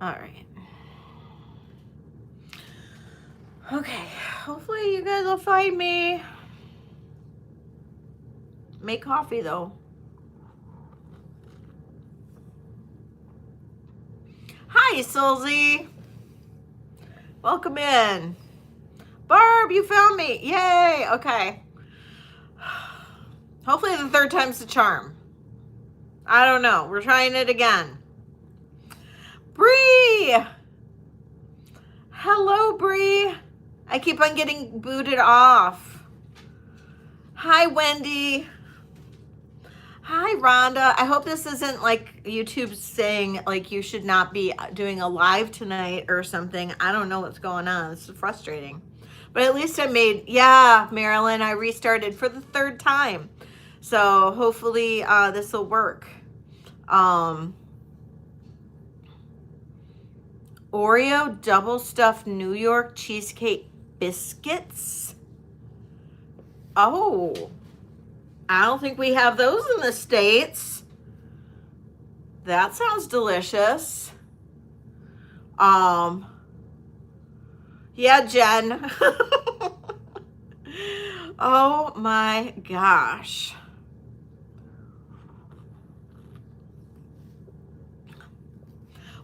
All right. Okay. Hopefully you guys will find me. Make coffee though. Hi, Sulzy. Welcome in. Barb, you found me. Yay. Okay. Hopefully the third time's the charm. I don't know. We're trying it again. Bree. Hello, Bree. I keep on getting booted off. Hi, Wendy. Hi, Rhonda. I hope this isn't like YouTube saying like you should not be doing a live tonight or something. I don't know what's going on. It's frustrating. But at least I made, yeah, Marilyn, I restarted for the third time. So hopefully this will work. Oreo double stuffed New York cheesecake biscuits. Oh, I don't think we have those in the States. That sounds delicious. Yeah, Jen. Oh my gosh.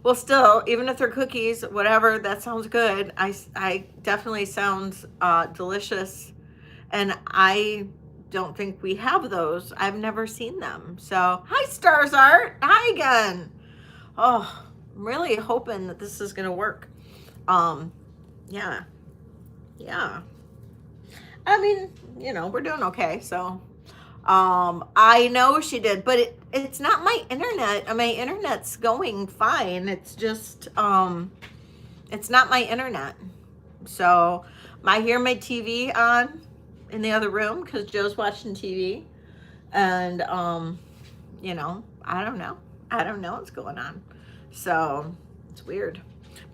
Well, still, even if they're cookies, whatever, that sounds good. I definitely sounds delicious. And I don't think we have those. I've never seen them. So, hi, Stars Art. Hi again. Oh, I'm really hoping that this is going to work. Yeah. Yeah. I mean, you know, we're doing okay. So, I know she did, but it's not my internet. My internet's going fine. It's just, it's not my internet. So I hear my TV on in the other room because Joe's watching TV. And, you know, I don't know. I don't know what's going on. So it's weird.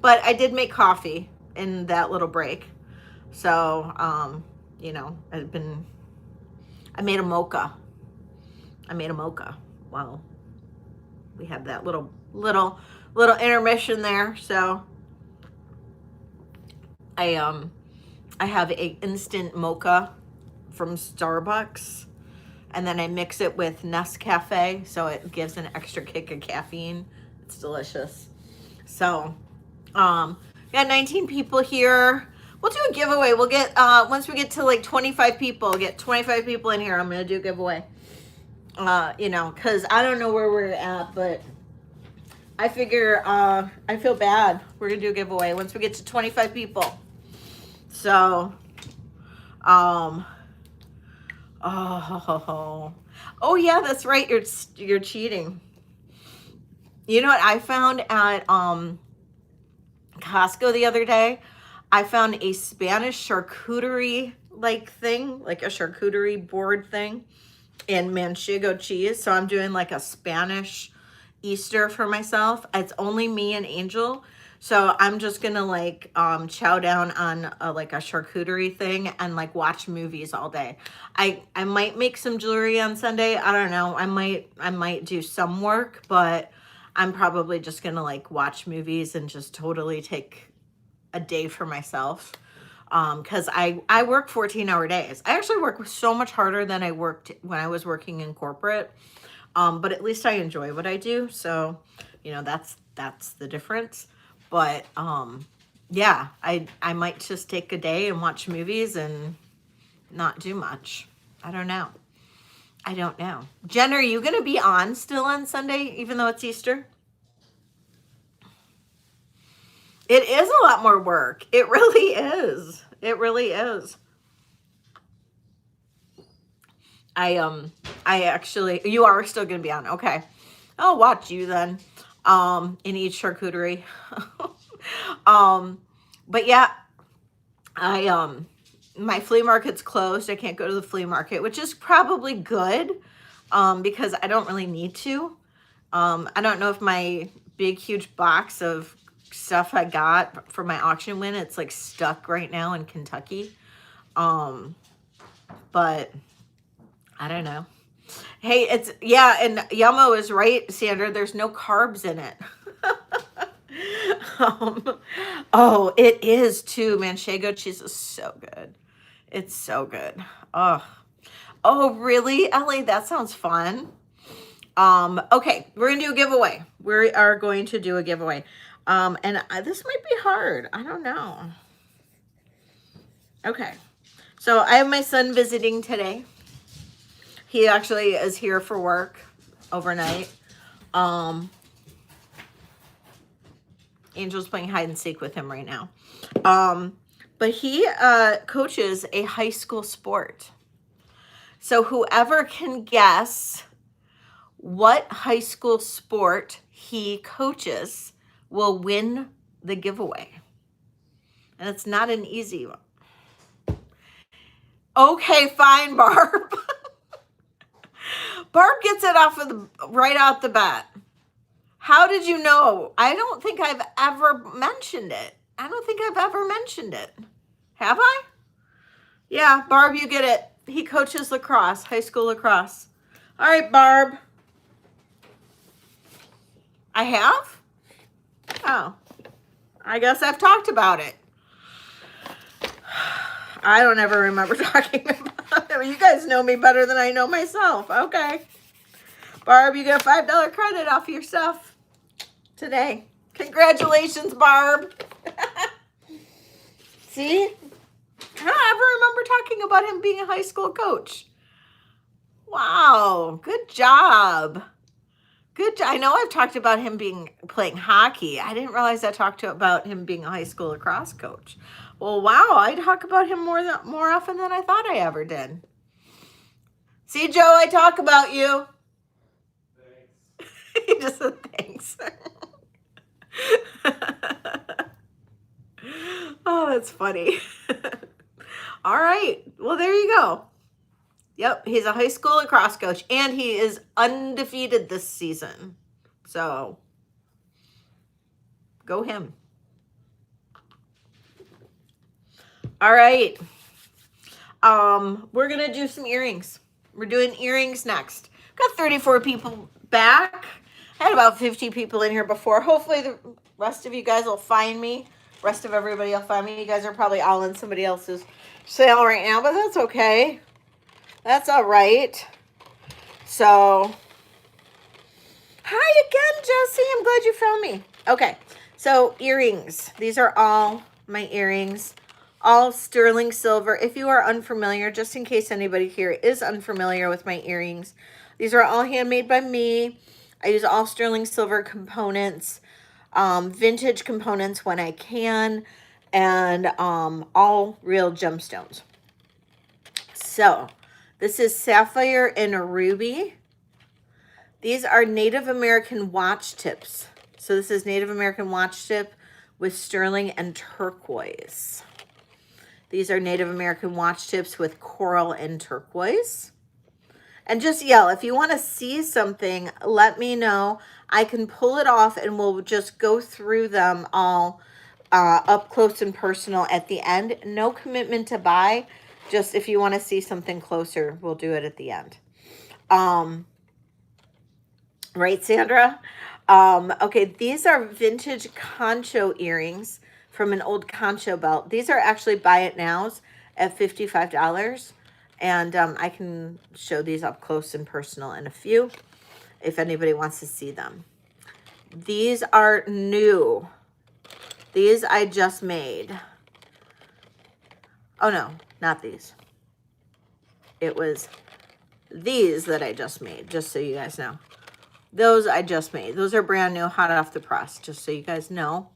But I did make coffee in that little break. So, you know, I made a mocha. Well, we had that little intermission there. So I have a instant mocha from Starbucks, and then I mix it with Nescafe, so it gives an extra kick of caffeine. It's delicious. So, got 19 people here. We'll do a giveaway. We'll get once we get to like 25 people, get 25 people in here. I'm gonna do a giveaway. You know, because I don't know where we're at, but I figure I feel bad. We're gonna do a giveaway once we get to 25 people. So, oh yeah, that's right. You're cheating. You know what I found at Costco the other day? I found a Spanish charcuterie like thing, like a charcuterie board thing, and manchego cheese. So I'm doing like a Spanish Easter for myself. It's only me and Angel. So I'm just gonna like chow down on like a charcuterie thing and like watch movies all day. I might make some jewelry on Sunday. I don't know. I might do some work, but I'm probably just gonna like watch movies and just totally take a day for myself. Because I work 14-hour days. I actually work so much harder than I worked when I was working in corporate. But at least I enjoy what I do. So, you know, that's the difference. But yeah, I might just take a day and watch movies and not do much. I don't know. Jen, are you going to be on still on Sunday, even though it's Easter? It is a lot more work. It really is. It really is. I actually, you are still going to be on. Okay. I'll watch you then. And eat charcuterie. But yeah, my flea market's closed. I can't go to the flea market, which is probably good, because I don't really need to. I don't know if my big, huge box of stuff I got for my auction win, it's like stuck right now in Kentucky. But I don't know. Hey, and Yamo is right, Sandra. There's no carbs in it. Oh, it is too. Manchego cheese is so good. It's so good. Oh, oh, really, Ellie? That sounds fun. Okay, we're gonna do a giveaway. We are going to do a giveaway. This might be hard. I don't know. Okay, so I have my son visiting today. He actually is here for work overnight. Angel's playing hide and seek with him right now. But he coaches a high school sport. So whoever can guess what high school sport he coaches will win the giveaway. And it's not an easy one. Okay, fine, Barb. Barb gets it off of the right out the bat. How did you know? I don't think I've ever mentioned it. I don't think I've ever mentioned it. Have I? Yeah, Barb, you get it. He coaches lacrosse, high school lacrosse. All right, Barb. I have? Oh, I guess I've talked about it. I don't ever remember talking about it. You guys know me better than I know myself. Okay. Barb, you get a $5 credit off your stuff today. Congratulations, Barb. See? I don't ever remember talking about him being a high school coach. Wow. Good job. Good job. I know I've talked about him playing hockey. I didn't realize I talked about him being a high school lacrosse coach. Well, wow. I talk about him more often than I thought I ever did. See, Joe, I talk about you. Thanks. He just said thanks. Oh, that's funny. All right. Well, there you go. Yep, he's a high school lacrosse coach, and he is undefeated this season. So, go him. All right. We're going to do some earrings. We're doing earrings next. Got 34 people back. I had about 50 people in here before. Hopefully the rest of you guys will find me. Rest of everybody will find me. You guys are probably all in somebody else's sale right now, but that's okay. That's all right. So, hi again, Jessie. I'm glad you found me. Okay, so earrings. These are all my earrings. All sterling silver. If you are unfamiliar, just in case anybody here is unfamiliar with my earrings, these are all handmade by me. I use all sterling silver components, vintage components when I can, and all real gemstones. So, this is sapphire and a ruby. These are Native American watch tips. So this is Native American watch tip with sterling and turquoise. These are Native American watch tips with coral and turquoise. And just yell, if you want to see something, let me know. I can pull it off and we'll just go through them all up close and personal at the end. No commitment to buy. Just if you want to see something closer, we'll do it at the end. Right, Sandra? Okay, these are vintage concho earrings from an old concho belt. These are actually buy it nows at $55. And I can show these up close and personal in a few if anybody wants to see them. These are new. These I just made. Oh, no, not these. It was these that I just made, just so you guys know. Those I just made. Those are brand new, hot off the press, just so you guys know.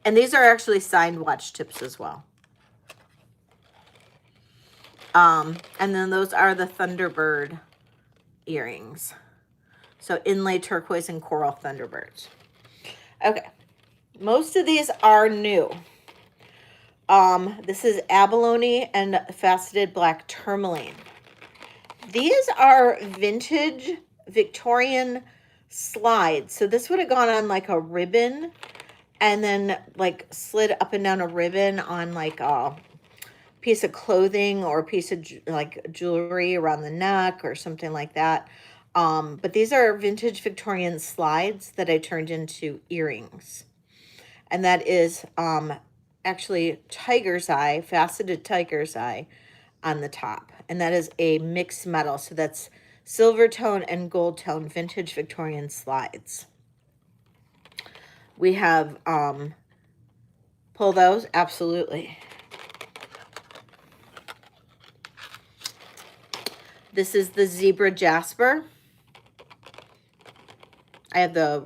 And these are actually signed watch tips as well. And then those are the Thunderbird earrings. So inlay turquoise and coral Thunderbirds. Okay. Most of these are new. This is abalone and faceted black tourmaline. These are vintage Victorian slides. So this would have gone on like a ribbon and then like slid up and down a ribbon on like a piece of clothing or a piece of like jewelry around the neck or something like that. But these are vintage Victorian slides that I turned into earrings. And that is actually tiger's eye, faceted tiger's eye on the top. And that is a mixed metal. So that's silver tone and gold tone vintage Victorian slides. We have, pull those? Absolutely. This is the zebra jasper. I have the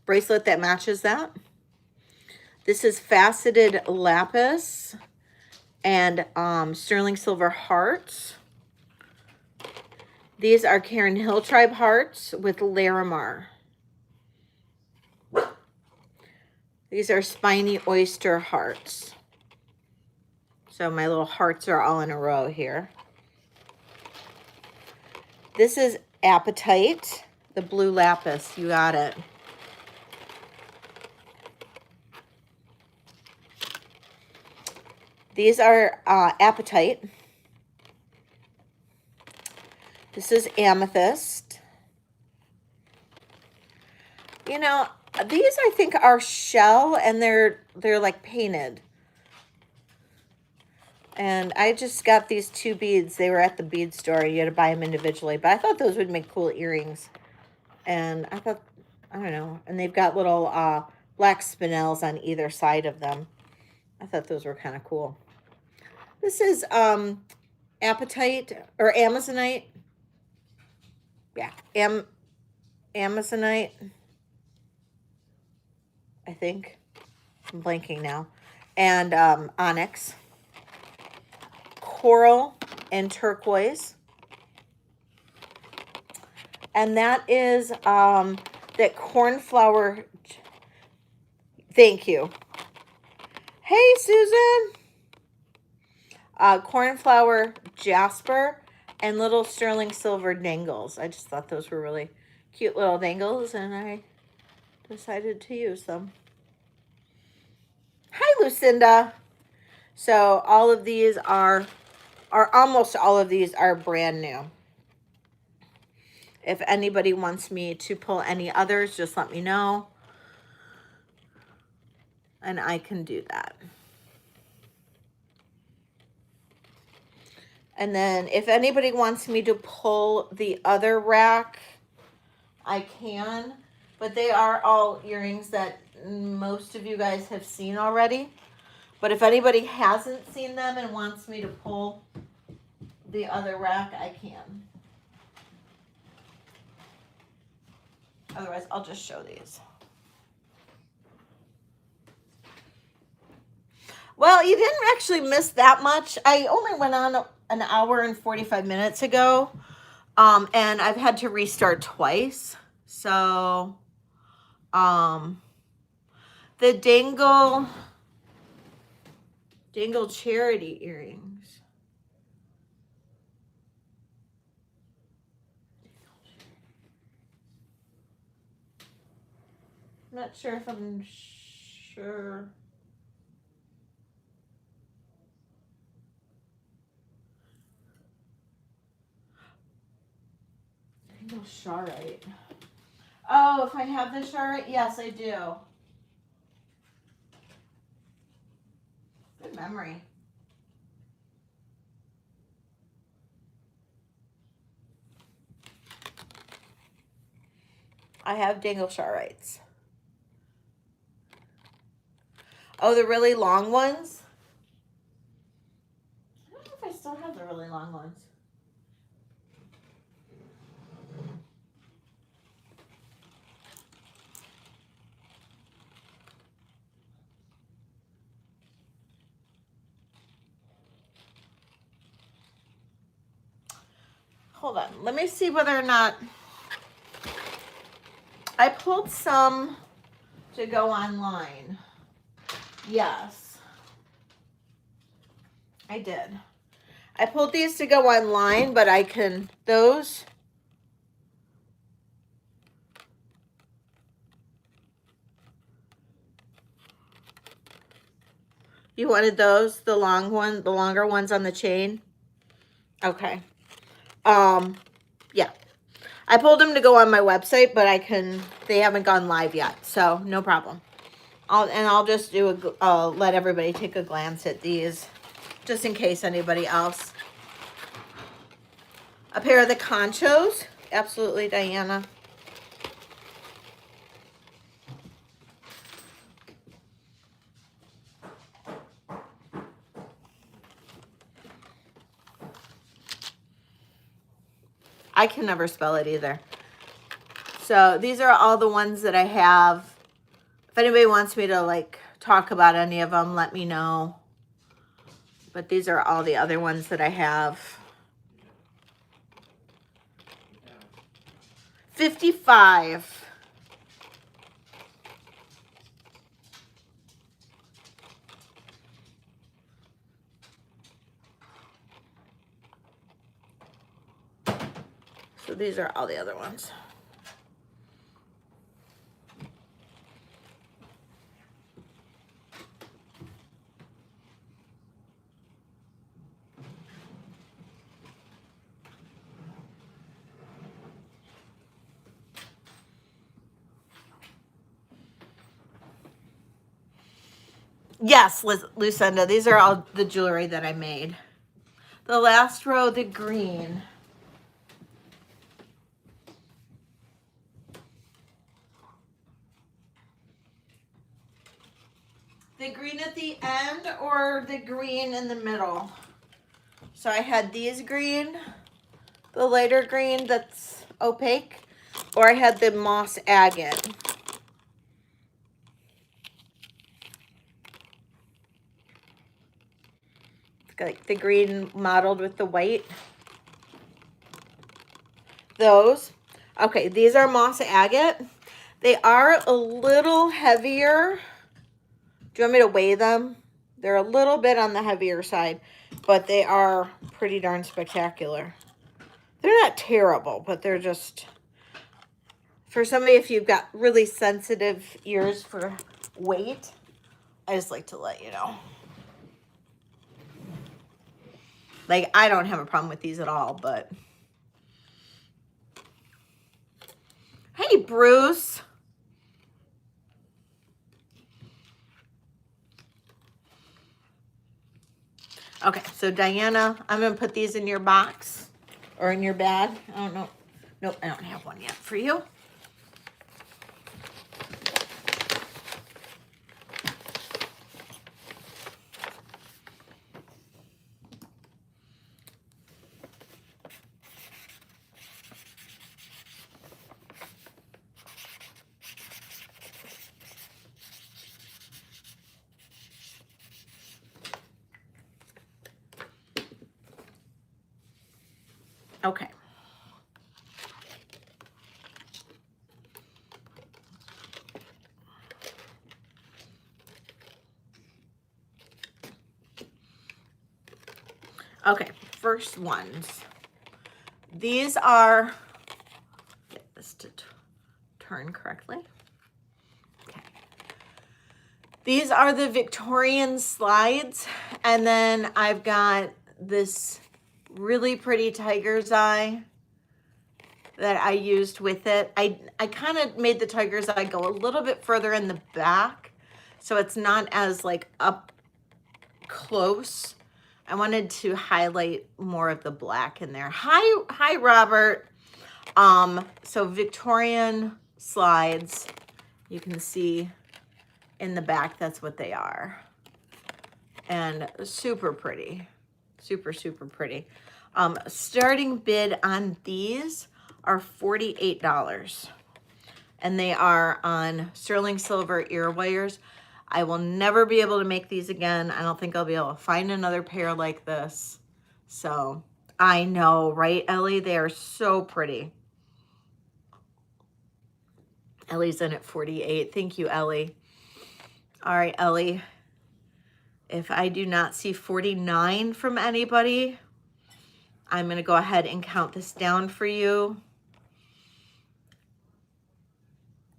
bracelet that matches that. This is faceted lapis and sterling silver hearts. These are Karen Hill Tribe hearts with Larimar. These are spiny oyster hearts. So my little hearts are all in a row here. This is Apatite, the blue lapis. You got it. These are Apatite. This is Amethyst. You know, these I think are shell, and they're like painted. And I just got these 2 beads. They were at the bead store. You had to buy them individually. But I thought those would make cool earrings. And I thought, I don't know. And they've got little black spinels on either side of them. I thought those were kind of cool. This is Apatite or Amazonite. Yeah, Amazonite. I think. I'm blanking now. And onyx. Coral and turquoise. And that is that cornflower. Thank you. Hey, Susan. Cornflower jasper and little sterling silver dangles. I just thought those were really cute little dangles, and I decided to use them. Hi, Lucinda. So all of these are almost all of these are brand new. If anybody wants me to pull any others, just let me know, and I can do that. And then if anybody wants me to pull the other rack, I can. But they are all earrings that most of you guys have seen already. But if anybody hasn't seen them and wants me to pull the other rack, I can. Otherwise, I'll just show these. Well, you didn't actually miss that much. I only went on an hour and 45 minutes ago. And I've had to restart twice. So, the dangle charity earrings. I'm not sure if I'm sure. Dangle Sharite. Oh, if I have the Sharite? Yes, I do. Good memory. I have dangle Sharites. Oh, the really long ones? I don't know if I still have the really long ones. Hold on. Let me see whether or not I pulled some to go online. Yes, I did. I pulled these to go online, but I can, those. You wanted those, the long one, the longer ones on the chain? Okay. Yeah. I pulled them to go on my website, but they haven't gone live yet, so no problem. I'll just do let everybody take a glance at these, just in case anybody else. A pair of the Conchos, absolutely, Diana. I can never spell it either. So these are all the ones that I have. If anybody wants me to like talk about any of them, let me know. But these are all the other ones that I have. 55. So these are all the other ones. Yes, Lucinda, these are all the jewelry that I made. The last row, the green. The green at the end or the green in the middle? So I had these green, the lighter green that's opaque, or I had the moss agate. Like the green mottled with the white. Those. Okay, these are moss agate. They are a little heavier. Do you want me to weigh them? They're a little bit on the heavier side, but they are pretty darn spectacular. They're not terrible, but they're just, for somebody, if you've got really sensitive ears for weight, I just like to let you know. Like, I don't have a problem with these at all, but. Hey, Bruce. Okay, so Diana, I'm going to put these in your box or in your bag. I don't know. Nope, I don't have one yet for you. Okay. Okay, first ones. These are, get this to turn correctly. Okay. These are the Victorian slides, and then I've got this really pretty tiger's eye that I used with it. I kind of made the tiger's eye go a little bit further in the back, so it's not as like up close. I wanted to highlight more of the black in there. Hi, Robert. So Victorian slides, you can see in the back, that's what they are. And super pretty, super, super pretty. Starting bid on these are $48. And they are on sterling silver ear wires. I will never be able to make these again. I don't think I'll be able to find another pair like this. So I know, right, Ellie? They are so pretty. Ellie's in at 48. Thank you, Ellie. All right, Ellie. If I do not see 49 from anybody, I'm going to go ahead and count this down for you.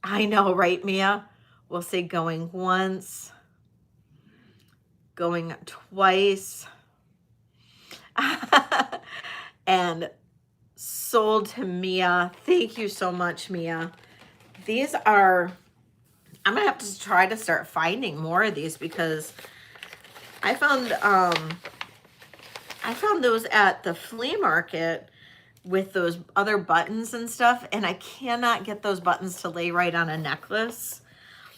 I know, right, Mia? We'll say going once, going twice, and sold to Mia. Thank you so much, Mia. These are I'm gonna have to try to start finding more of these because I found those at the flea market with those other buttons and stuff, and I cannot get those buttons to lay right on a necklace.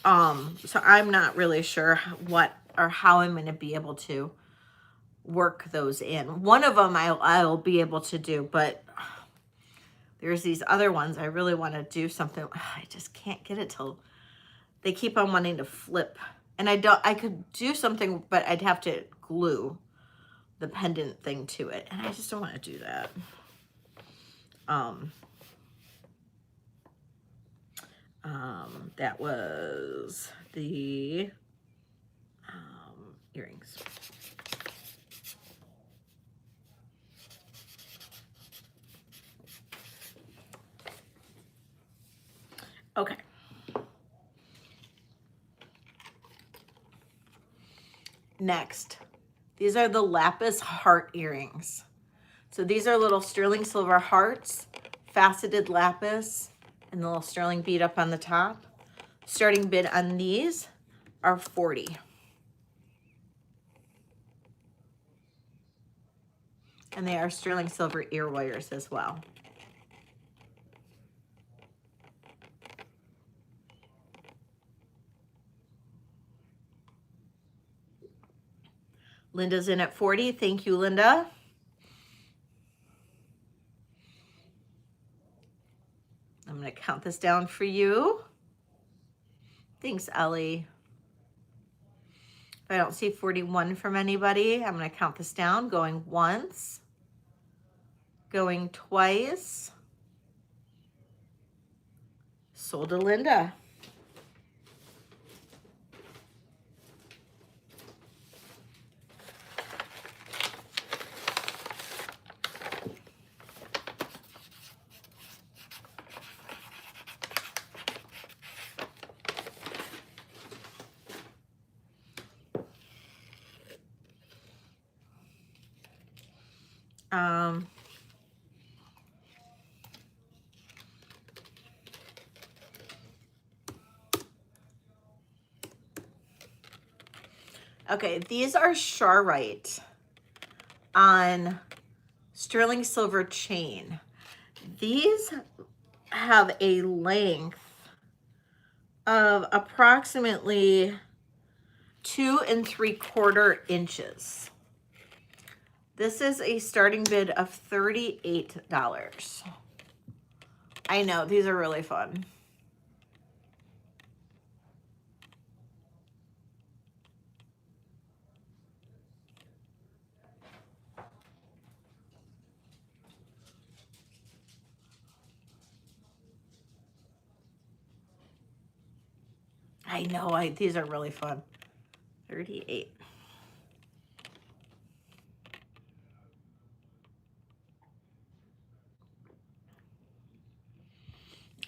So I'm not really sure what or how I'm going to be able to work those in. One of them I'll be able to do, but there's these other ones I really want to do something. I just can't get it till they keep on wanting to flip. And I could do something, but I'd have to glue the pendant thing to it, and I just don't want to do that. That was the earrings. Okay. Next, these are the lapis heart earrings. So these are little sterling silver hearts, faceted lapis, and the little sterling bead up on the top. Starting bid on these are $40. And they are sterling silver ear wires as well. Linda's in at 40. Thank you, Linda. I'm going to count this down for you. Thanks, Ellie. If I don't see 41 from anybody, I'm going to count this down. Going once, going twice. Sold to Linda. Okay, these are Charite on sterling silver chain. These have a length of approximately 2 3/4 inches. This is a starting bid of $38. I know, these are really fun. I know, these are really fun. 38.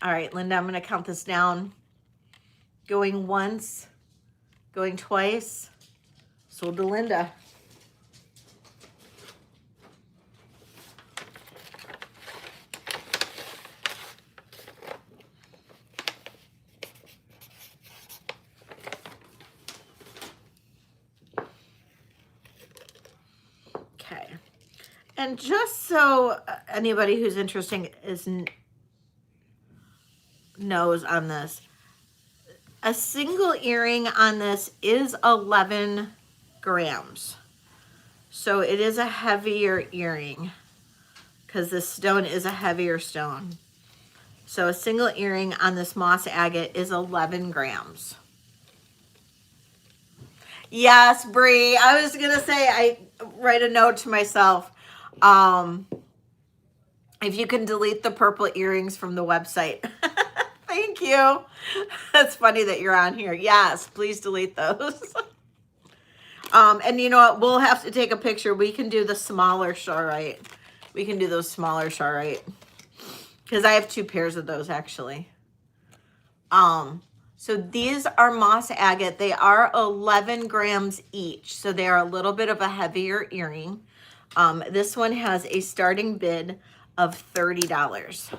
All right, Linda, I'm going to count this down. Going once, going twice. Sold to Linda. Okay. And just so anybody who's interested knows on this, a single earring on this is 11 grams. So it is a heavier earring because this stone is a heavier stone. So a single earring on this moss agate is 11 grams. Yes, Bree. I was going to say, I write a note to myself. If you can delete the purple earrings from the website. Thank you. That's funny that you're on here. Yes, please delete those. And you know what? We'll have to take a picture. We can do the smaller Charite. We can do those smaller Charite. Because I have 2 pairs of those actually. So these are moss agate. They are 11 grams each. So they are a little bit of a heavier earring. This one has a starting bid of $30.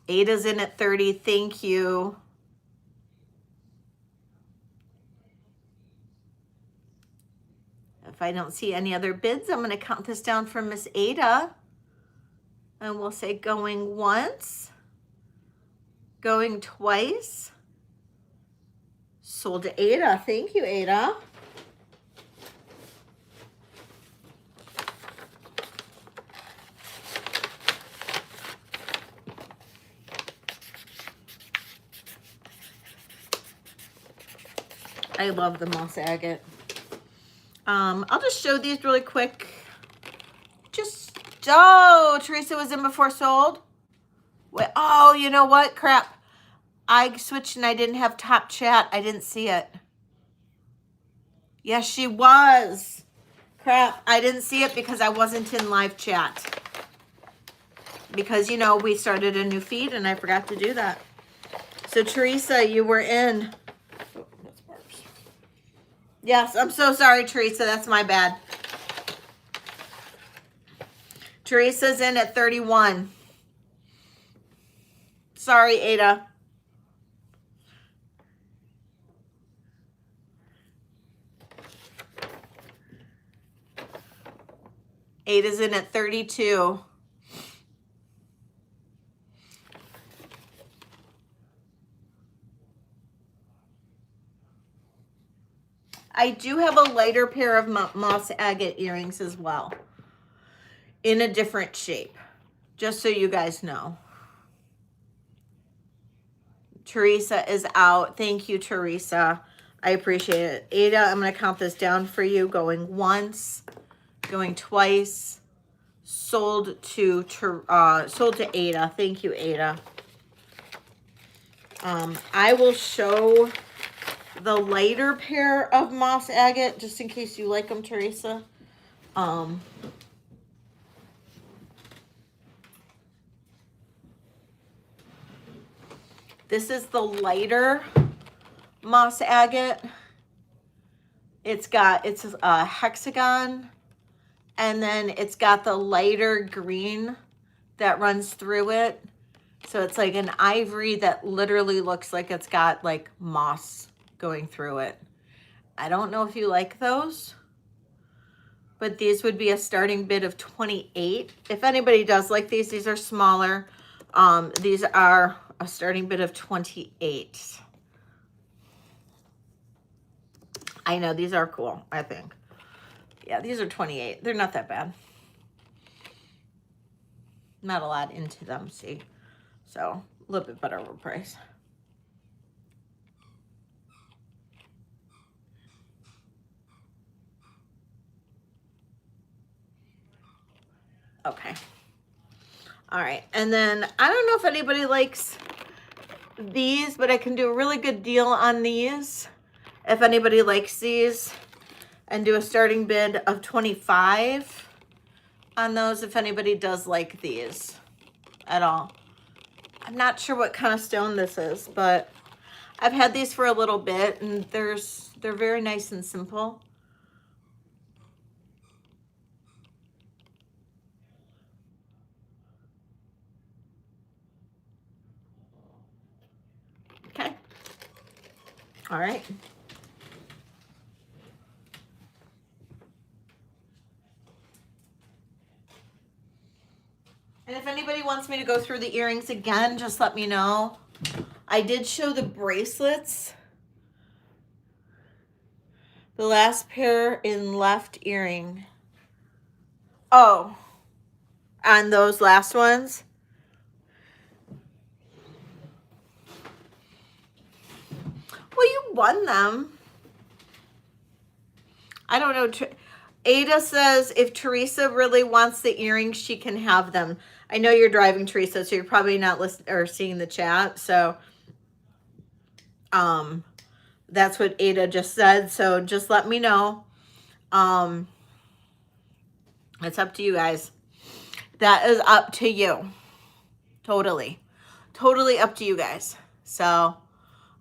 Ada's in at 30. Thank you. If I don't see any other bids, I'm going to count this down for Miss Ada. And we'll say going once, going twice. Sold to Ada. Thank you, Ada. I love the moss agate. I'll just show these really quick. Oh, Teresa was in before sold. Wait, oh, you know what? Crap. I switched and I didn't have top chat. I didn't see it. Yes, she was. Crap. I didn't see it because I wasn't in live chat. Because, you know, we started a new feed and I forgot to do that. So, Teresa, you were in. Oh, that's Barb's. Yes, I'm so sorry, Teresa. That's my bad. Teresa's in at 31. Sorry, Ada. Ada's in at 32. I do have a lighter pair of moss agate earrings as well, in a different shape, just so you guys know. Teresa is out. Thank you, Teresa. I appreciate it. Ada, I'm going to count this down for you. Going once, going twice. Sold to Ada. Thank you, Ada. I will show the lighter pair of moss agate just in case you like them, Teresa. This is the lighter moss agate. It's a hexagon, and then it's got the lighter green that runs through it. So it's like an ivory that literally looks like it's got like moss going through it. I don't know if you like those, but these would be a starting bid of 28. If anybody does like these are smaller. These are a starting bid of 28. I know, these are cool, I think. Yeah, these are 28. They're not that bad. Not a lot into them, see? So, a little bit better of a price. Okay. All right, and then I don't know if anybody likes these, but I can do a really good deal on these. If anybody likes these, and do a starting bid of 25 on those, if anybody does like these at all. I'm not sure what kind of stone this is, but I've had these for a little bit, and they're very nice and simple. Okay. All right. And if anybody wants me to go through the earrings again, just let me know. I did show the bracelets. The last pair in left earring. Oh, on those last ones. Well, you won them. I don't know. Ada says if Teresa really wants the earrings, she can have them. I know you're driving, Teresa, so you're probably not listening or seeing the chat. So, that's what Ada just said. So just let me know. It's up to you guys. That is up to you. Totally up to you guys. So,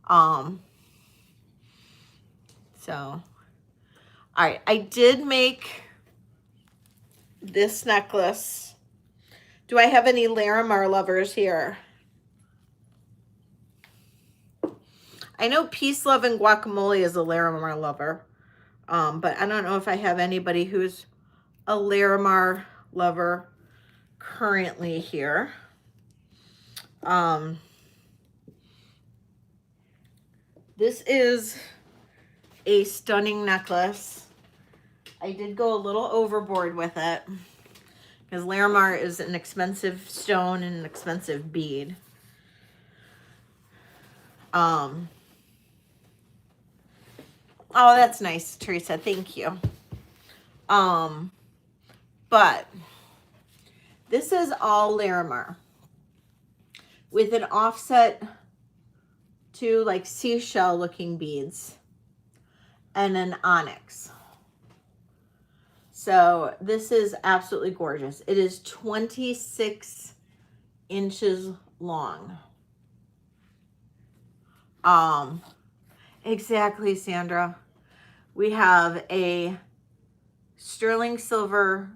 all right, I did make this necklace. Do I have any Larimar lovers here? I know Peace, Love, and Guacamole is a Larimar lover. But I don't know if I have anybody who's a Larimar lover currently here. This is a stunning necklace. I did go a little overboard with it because Larimar is an expensive stone and an expensive bead. Oh, that's nice, Teresa. Thank you. But this is all Larimar with an offset to like seashell looking beads and an onyx. So this is absolutely gorgeous. It is 26 inches long. Exactly, Sandra. We have a sterling silver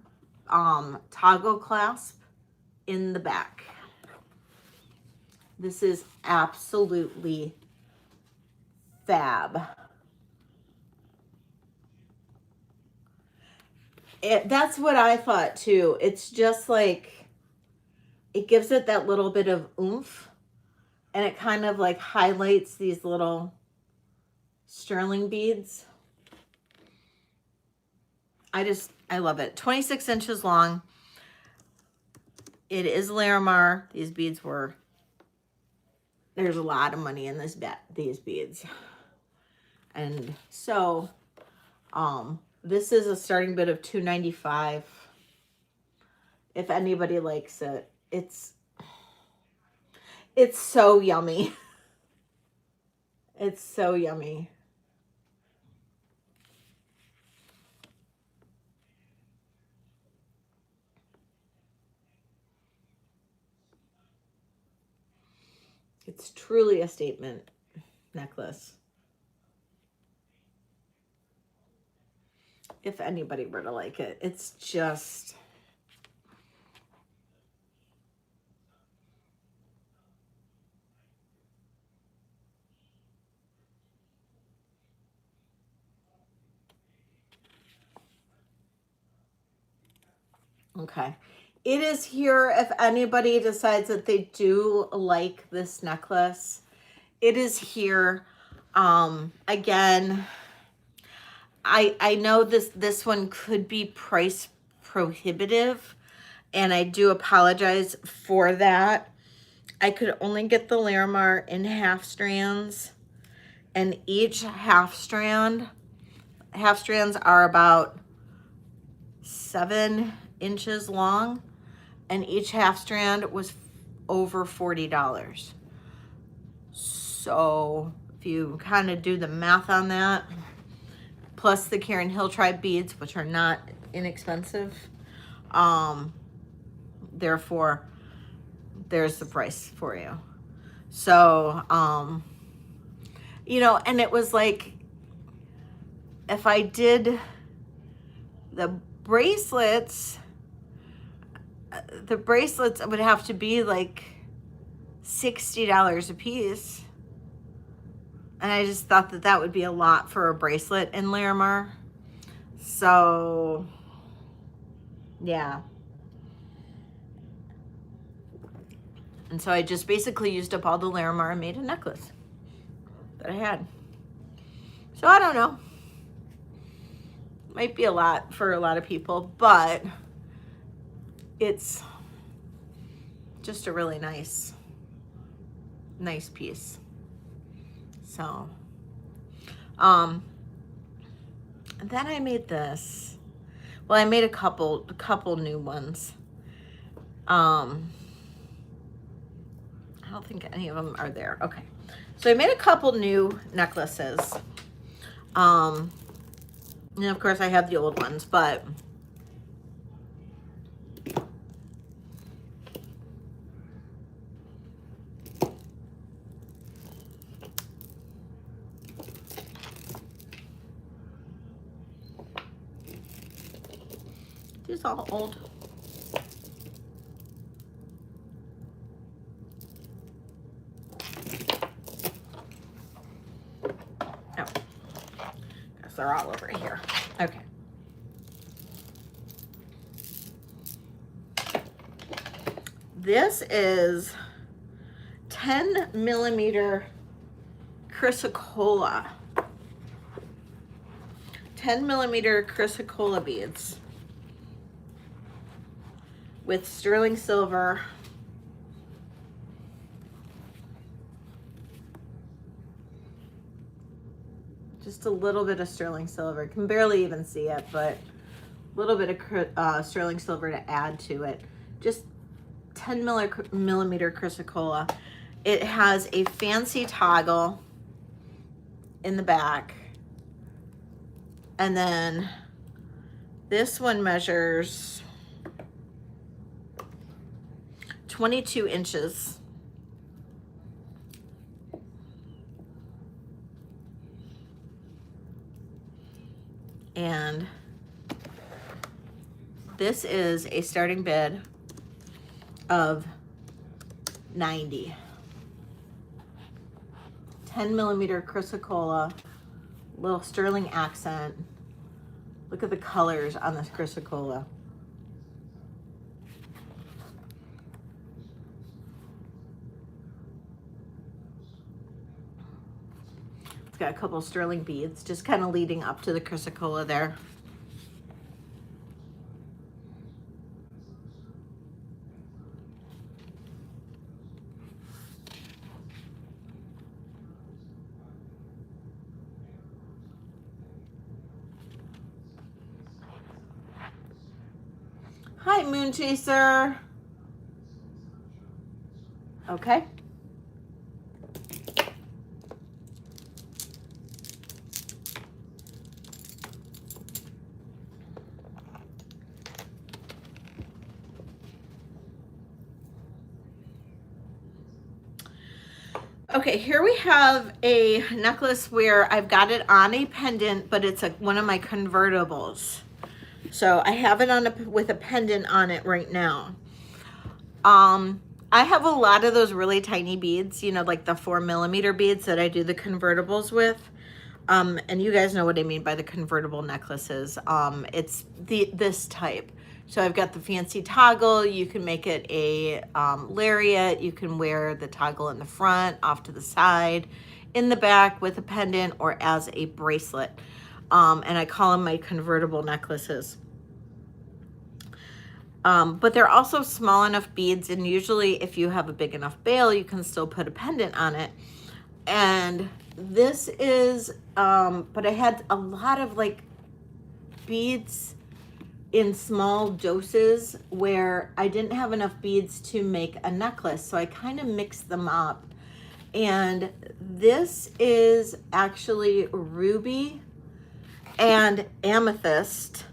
toggle clasp in the back. This is absolutely fab. That's what I thought too. It's just like, it gives it that little bit of oomph, and it kind of like highlights these little sterling beads. I love it. 26 inches long. It is Larimar. These beads there's a lot of money in these beads. And so, this is a starting bid of $295. If anybody likes it, it's so yummy. It's so yummy. It's truly a statement necklace. If anybody were to like it, it's just... Okay. It is here if anybody decides that they do like this necklace. It is here. Again, I know this one could be price prohibitive, and I do apologize for that. I could only get the Larimar in half strands, and each half strands are about 7 inches long, and each half strand was over $40. So if you kind of do the math on that, plus the Karen Hill Tribe beads, which are not inexpensive, therefore there's the price for you. So you know, and it was like, if I did the bracelets would have to be like $60 a piece. And I just thought that would be a lot for a bracelet in Larimar. So, yeah. And so I just basically used up all the Larimar and made a necklace that I had. So I don't know. Might be a lot for a lot of people, but it's just a really nice piece. So, and then I made this. Well, I made a couple new ones. I don't think any of them are there. Okay. So I made a couple new necklaces. And of course I have the old ones, but these all old. they're all over here. Okay. This is 10 millimeter chrysocolla. 10 millimeter chrysocolla beads with sterling silver. Just a little bit of sterling silver. Can barely even see it, but a little bit of sterling silver to add to it. Just 10 millimeter chrysocolla. It has a fancy toggle in the back. And then this one measures 22 inches. And this is a starting bid of 90. 10 millimeter chrysocolla, little sterling accent. Look at the colors on this chrysocolla. It's got a couple sterling beads just kind of leading up to the chrysocolla there. Hi, Moon Chaser. Okay. Okay, here we have a necklace where I've got it on a pendant, but it's one of my convertibles. So I have it on with a pendant on it right now. I have a lot of those really tiny beads, you know, like the 4 millimeter beads that I do the convertibles with. And you guys know what I mean by the convertible necklaces. It's this type. So I've got the fancy toggle. You can make it a lariat. You can wear the toggle in the front, off to the side, in the back with a pendant, or as a bracelet. And I call them my convertible necklaces. But they're also small enough beads, and usually if you have a big enough bail, you can still put a pendant on it. And this is, but I had a lot of like beads in small doses where I didn't have enough beads to make a necklace. So I kind of mixed them up. And this is actually ruby and amethyst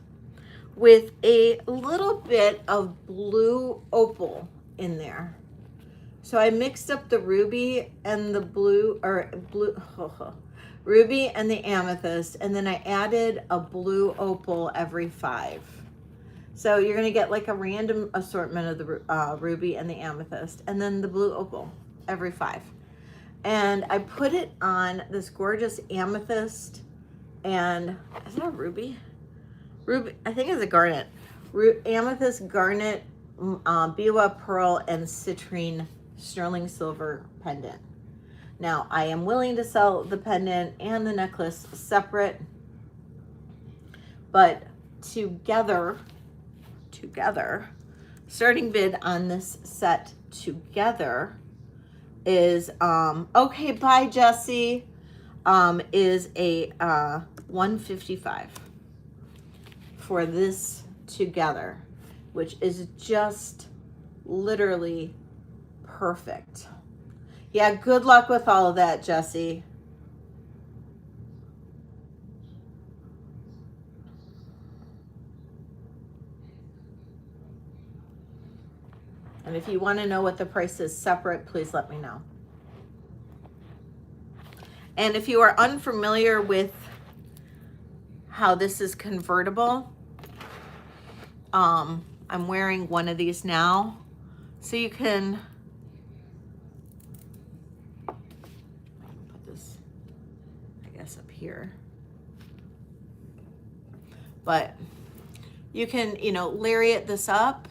with a little bit of blue opal in there. So I mixed up the ruby and the ruby and the amethyst, and then I added a blue opal every 5. So you're gonna get like a random assortment of the ruby and the amethyst, and then the blue opal every 5. And I put it on this gorgeous amethyst, and is that a ruby? Ruby, I think it's a garnet. Amethyst, garnet, biwa pearl, and citrine sterling silver pendant. Now, I am willing to sell the pendant and the necklace separate, but together, starting bid on this set together is, okay, bye, Jesse, is a $155 for this together, which is just literally perfect. Yeah, good luck with all of that, Jesse. And if you want to know what the price is separate, please let me know. And if you are unfamiliar with how this is convertible, I'm wearing one of these now. So you can put this, I guess, up here. But you can, you know, lariat this up,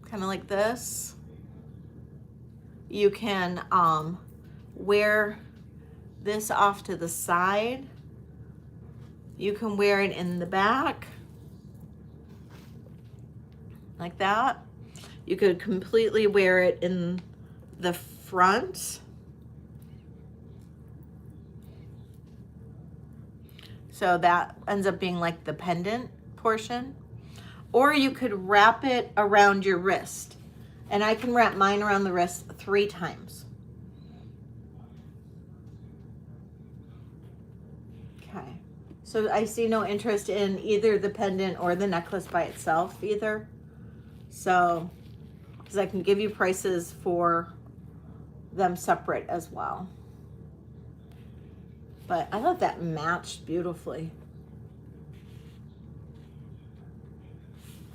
kind of like this. You can wear this off to the side. You can wear it in the back, like that. You could completely wear it in the front. So that ends up being like the pendant portion. Or you could wrap it around your wrist. And I can wrap mine around the wrist 3 times. Okay. So I see no interest in either the pendant or the necklace by itself either. So, because I can give you prices for them separate as well. But I thought that matched beautifully.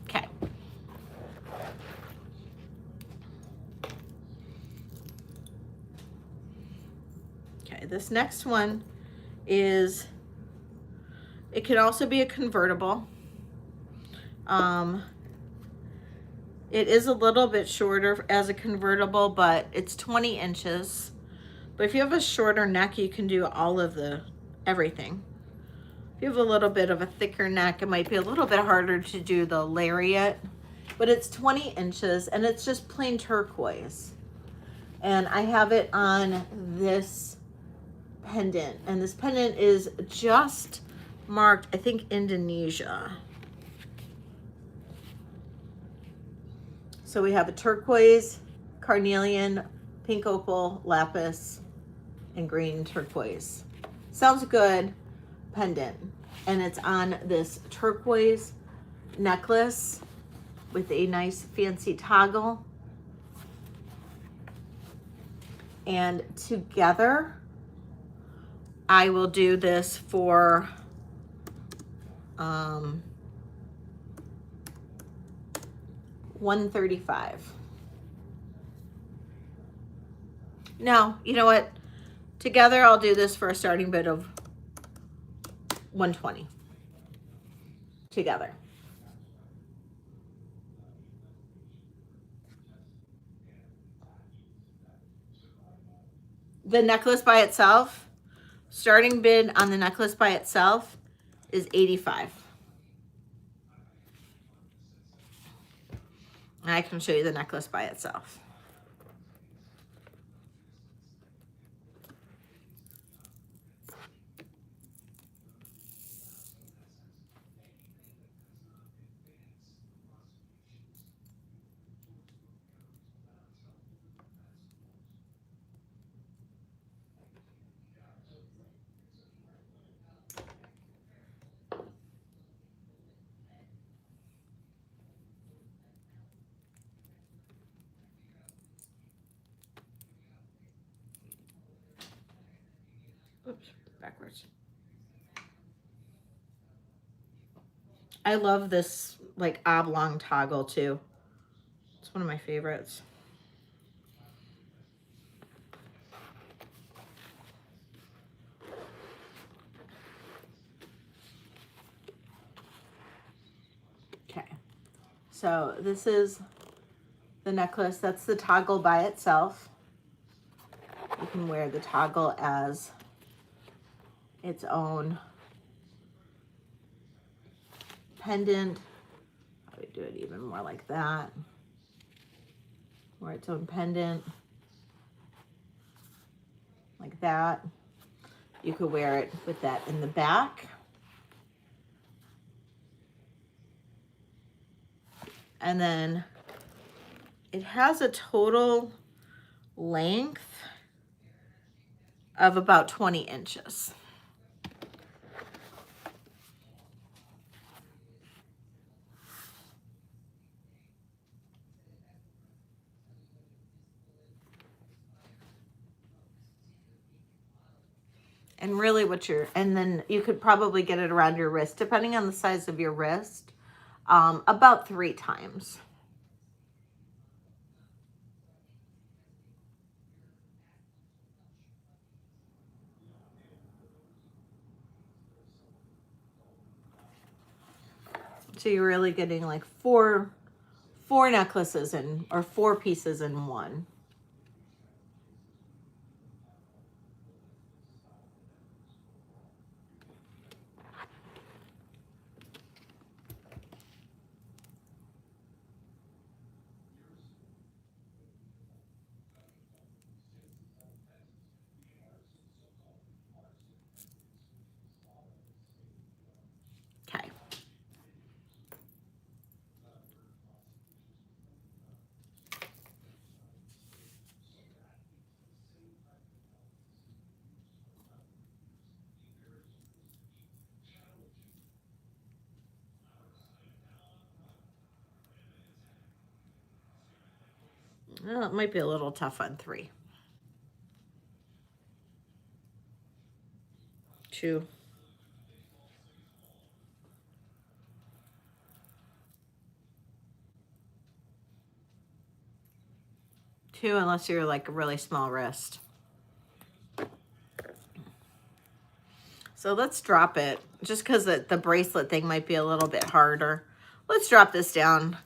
Okay. Okay, this next one is, it could also be a convertible. It is a little bit shorter as a convertible, but it's 20 inches. But if you have a shorter neck, you can do all of everything. If you have a little bit of a thicker neck, it might be a little bit harder to do the lariat, but it's 20 inches and it's just plain turquoise. And I have it on this pendant, and this pendant is just marked, I think, Indonesia. So we have a turquoise, carnelian, pink opal, lapis, and green turquoise. Sounds good pendant. And it's on this turquoise necklace with a nice fancy toggle. And together, I will do this for $135. Now, you know what? Together, I'll do this for a starting bid of $120. Together. The necklace by itself, starting bid on the necklace by itself is $85. And I can show you the necklace by itself. Oops, backwards. I love this like oblong toggle too. It's one of my favorites. Okay, so this is the necklace. That's the toggle by itself. You can wear the toggle as its own pendant. I would do it even more like that. Or its own pendant. Like that. You could wear it with that in the back. And then it has a total length of about 20 inches. And really and then you could probably get it around your wrist, depending on the size of your wrist, about 3 times. So you're really getting like four necklaces in, or 4 pieces in one. Okay. Well, it might be a little tough on 3. 2. 2, unless you're like a really small wrist. So let's drop it, just because the bracelet thing might be a little bit harder. Let's drop this down.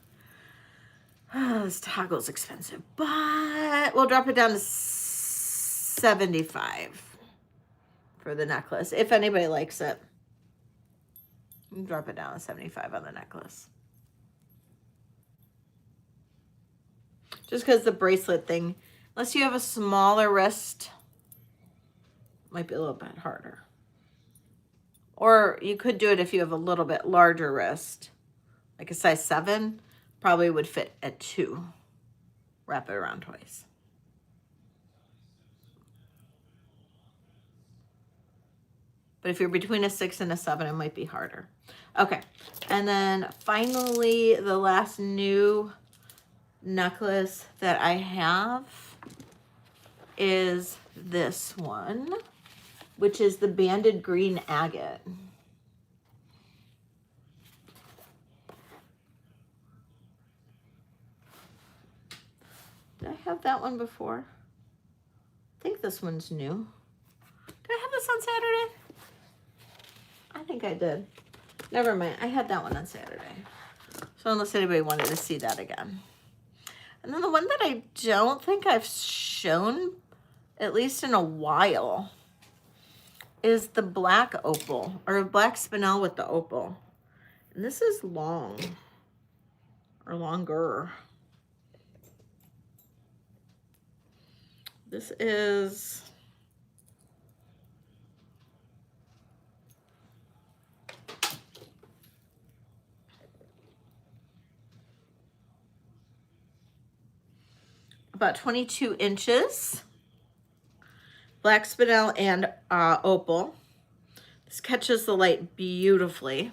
This toggle's expensive, but we'll drop it down to 75 for the necklace, if anybody likes it. Drop it down to 75 on the necklace. Just because the bracelet thing, unless you have a smaller wrist, might be a little bit harder. Or you could do it if you have a little bit larger wrist, like a size 7, probably would fit at 2. Wrap it around twice. But if you're between a 6 and a 7, it might be harder. Okay, and then finally, the last new necklace that I have is this one, which is the banded green agate. Did I have that one before? I think this one's new. Did I have this on Saturday? I think I did. Never mind, I had that one on Saturday. So unless anybody wanted to see that again. And then the one that I don't think I've shown, at least in a while, is the black opal, or black spinel with the opal. And this is long, or longer. This is about 22 inches. Black spinel and opal. This catches the light beautifully.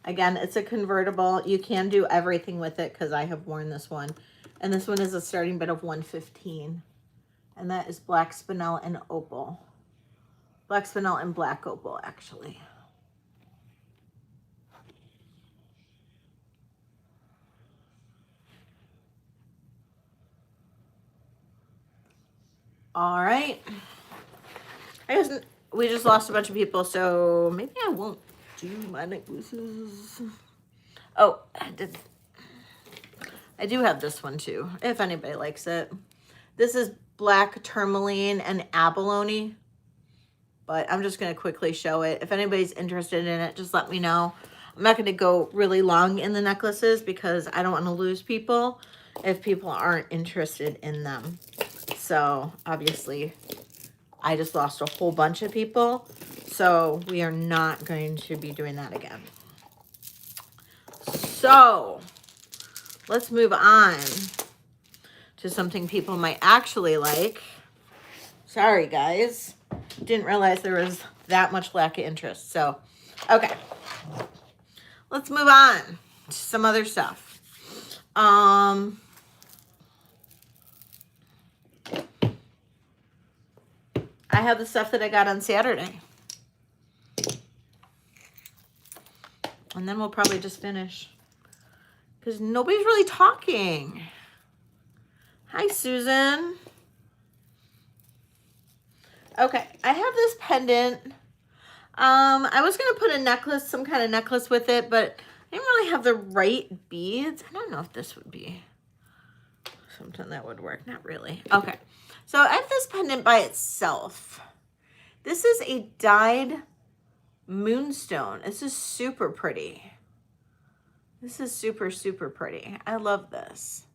Again, it's a convertible. You can do everything with it because I have worn this one. And this one is a starting bid of $115. And that is black spinel and opal. Black spinel and black opal, actually. All right. We just lost a bunch of people, so maybe I won't do my necklaces. Oh, I do have this one too, if anybody likes it. This is black tourmaline and abalone, but I'm just going to quickly show it. If anybody's interested in it, just let me know. I'm not going to go really long in the necklaces because I don't want to lose people if people aren't interested in them. So obviously I just lost a whole bunch of people, so we are not going to be doing that again. So let's move on to something people might actually like. Sorry, guys. Didn't realize there was that much lack of interest. So, okay. Let's move on to some other stuff. I have the stuff that I got on Saturday. And then we'll probably just finish. Because nobody's really talking. Hi, Susan. Okay, I have this pendant. I was gonna put a necklace, some kind of necklace with it, but I didn't really have the right beads. I don't know if this would be something that would work. Not really. Okay, so I have this pendant by itself. This is a dyed moonstone. This is super pretty. This is super, super pretty. I love this.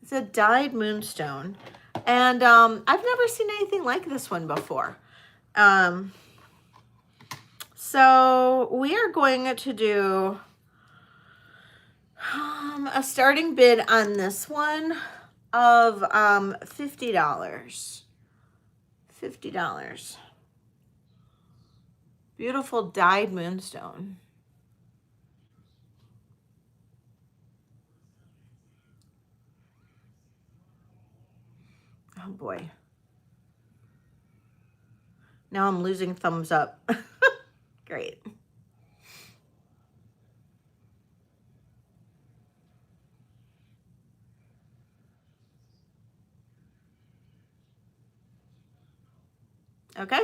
It's a dyed moonstone. And I've never seen anything like this one before. So we are going to do a starting bid on this one of $50. $50. Beautiful dyed moonstone. Oh boy. Now I'm losing thumbs up. Great. Okay.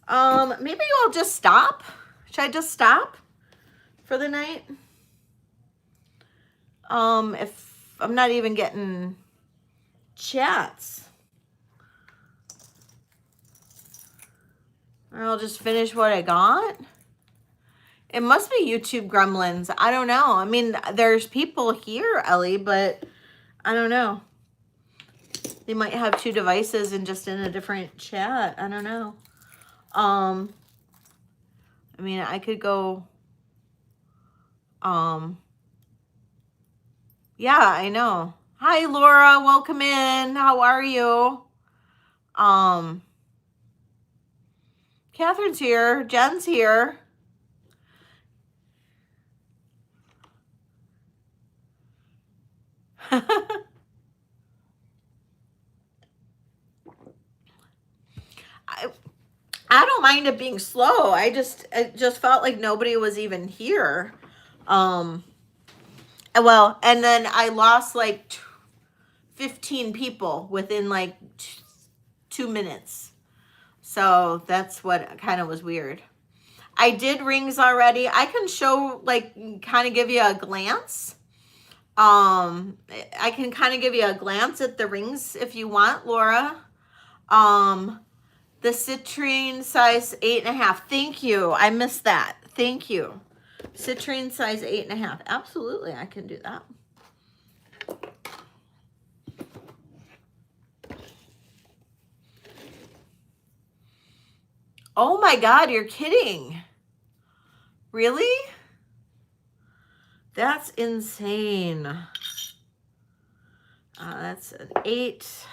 Maybe I'll just stop. Should I just stop for the night? If I'm not even getting chats. Or I'll just finish what I got. It must be YouTube gremlins. I don't know. I mean, there's people here, Ellie, but I don't know. They might have two devices and just in a different chat. I don't know. I mean, I could go, yeah, I know. Hi, Laura. Welcome in. How are you? Catherine's here. Jen's here. I don't mind it being slow. It just felt like nobody was even here. Well, and then I lost like 15 people within like 2 minutes. So that's what kind of was weird. I did rings already. I can show, like, kind of give you a glance. I can kind of give you a glance at the rings if you want, Laura. The citrine size 8.5. Thank you. I missed that. Thank you. Citrine size 8.5. Absolutely, I can do that. Oh my God, you're kidding. Really? That's insane. That's an 8.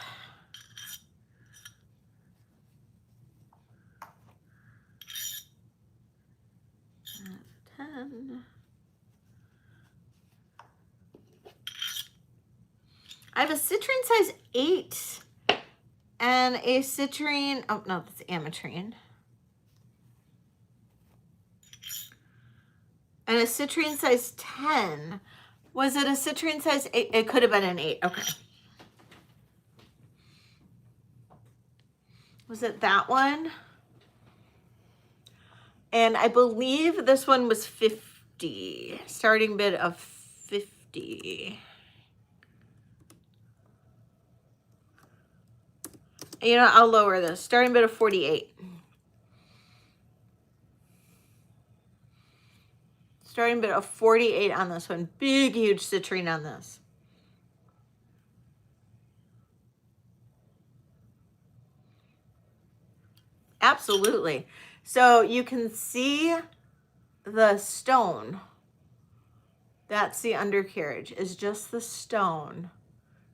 10. I have a citrine size 8 and a citrine, oh no, that's ametrine. And a citrine size 10. Was it a citrine size 8? It could have been an 8. Okay. Was it that one? And I believe this one was 50. Starting bid of 50. You know, I'll lower this. Starting bid of 48. Starting bid of 48 on this one. Big, huge citrine on this. Absolutely. So you can see the stone. That's the undercarriage, is just the stone.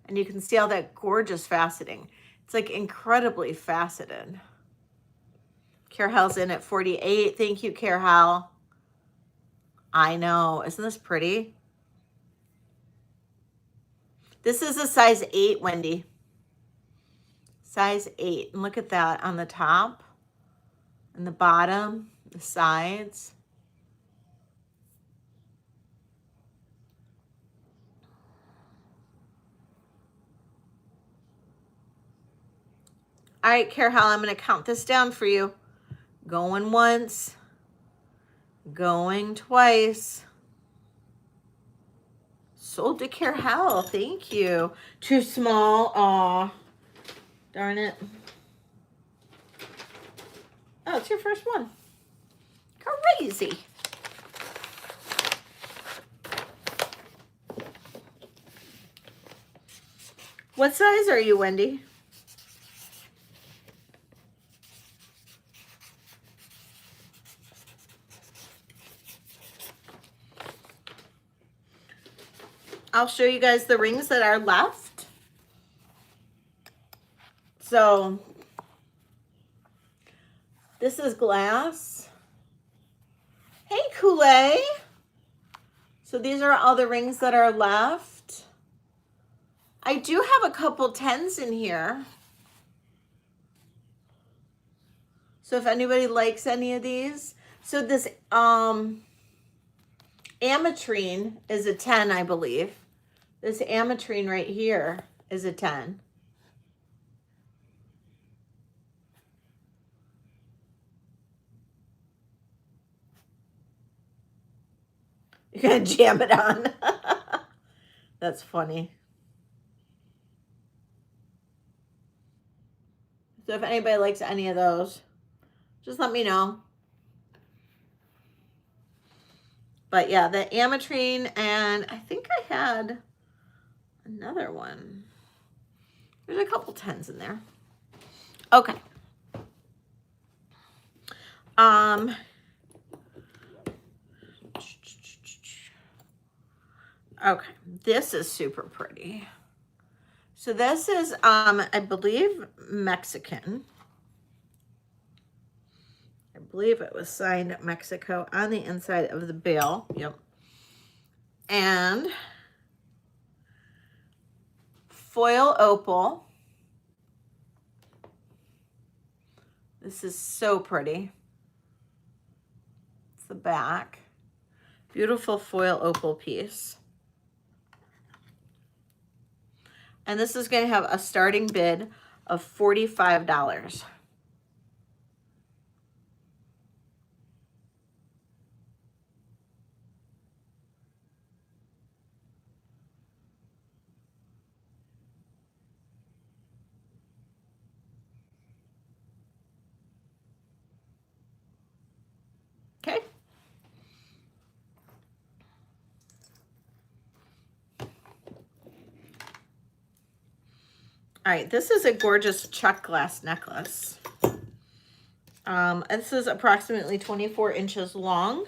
And you can see all that gorgeous faceting. It's like incredibly faceted. Carhal's in at 48. Thank you, Carhal. I know. Isn't this pretty? This is a size 8, Wendy. Size 8. And look at that on the top and the bottom, the sides. All right, Carol, I'm going to count this down for you. Going once, going twice. Sold to Carol. Thank you. Too small. Aw. Darn it. Oh, it's your first one. Crazy. What size are you, Wendy? I'll show you guys the rings that are left. So this is glass. Hey, Kool-Aid. So these are all the rings that are left. I do have a couple 10s in here. So if anybody likes any of these. So this ametrine is a 10, I believe. This ametrine right here is a 10. You're going to jam it on. That's funny. So if anybody likes any of those, just let me know. But yeah, the ametrine, and I think I had another one. There's a couple 10s in there. Okay. Okay, this is super pretty. So this is, I believe, Mexican. I believe it was signed Mexico on the inside of the bill. Yep. And foil opal. This is so pretty. It's the back. Beautiful foil opal piece. And this is going to have a starting bid of $45. Okay. All right, this is a gorgeous check glass necklace. This is approximately 24 inches long.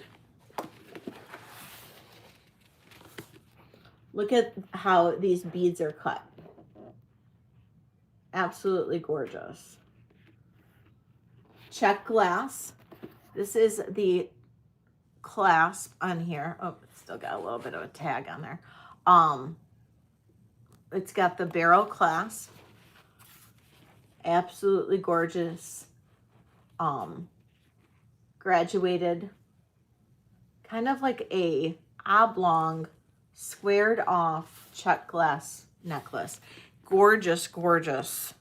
Look at how these beads are cut. Absolutely gorgeous. Check glass. This is the clasp on here. Oh, it's still got a little bit of a tag on there. It's got the barrel clasp. Absolutely gorgeous. Graduated, kind of like a oblong, squared off check glass necklace. Gorgeous, gorgeous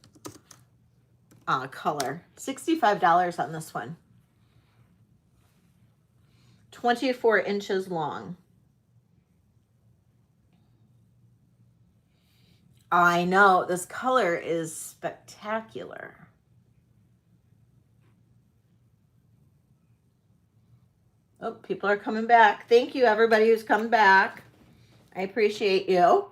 color. $65 on this one. 24 inches long. I know, this color is spectacular. Oh, people are coming back. Thank you, everybody who's coming back. I appreciate you.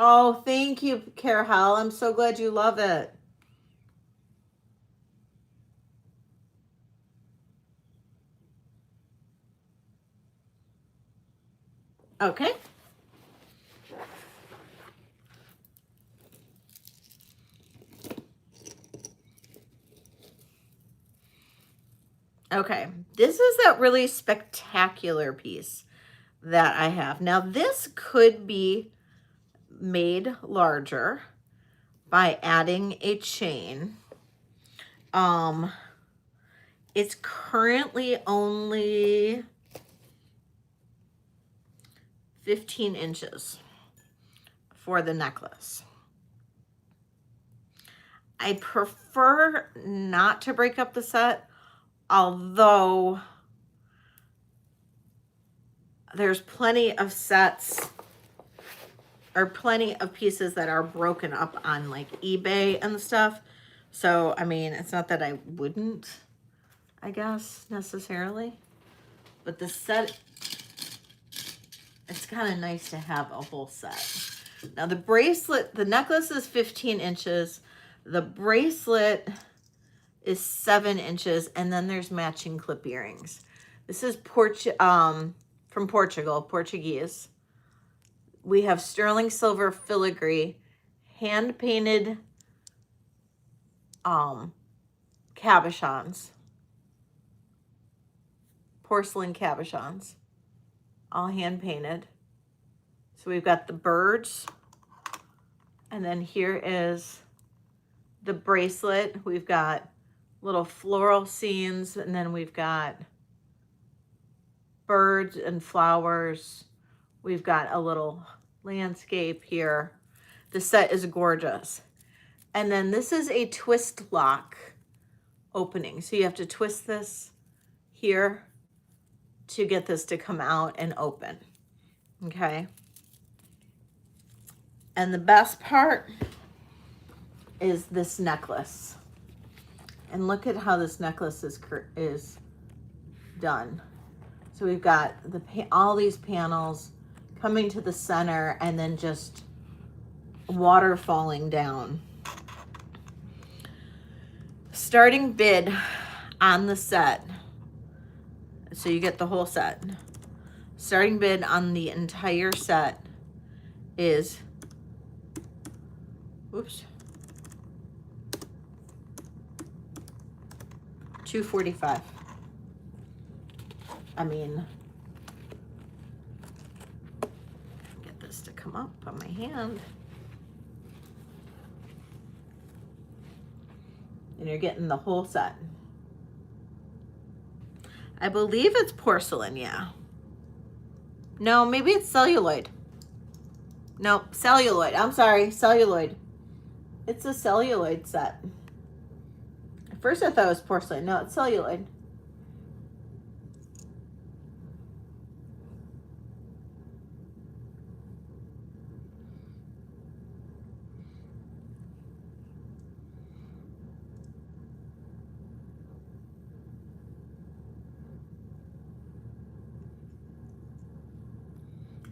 Oh, thank you, Carol. I'm so glad you love it. Okay. Okay, this is that really spectacular piece that I have. Now, this could be made larger by adding a chain. It's currently only 15 inches for the necklace. I prefer not to break up the set, although there's plenty of sets or plenty of pieces that are broken up on like eBay and stuff. So, I mean, it's not that I wouldn't, I guess, necessarily. But the set, it's kind of nice to have a whole set. Now the bracelet, the necklace is 15 inches. The bracelet is 7 inches. And then there's matching clip earrings. This is from Portugal, Portuguese. We have sterling silver filigree, hand-painted cabochons. Porcelain cabochons. All hand-painted. So we've got the birds. And then here is the bracelet. We've got little floral scenes. And then we've got birds and flowers. We've got a little landscape here. The set is gorgeous. And then this is a twist lock opening. So you have to twist this here to get this to come out and open. Okay. And the best part is this necklace. And look at how this necklace is done. So we've got all these panels coming to the center and then just water falling down. Starting bid on the set. So you get the whole set. Starting bid on the entire set is, oops, $245. I mean, get this to come up on my hand. And you're getting the whole set. I believe it's porcelain, yeah. No, maybe it's celluloid. No, celluloid. I'm sorry, celluloid. It's a celluloid set. At first I thought it was porcelain. No, it's celluloid.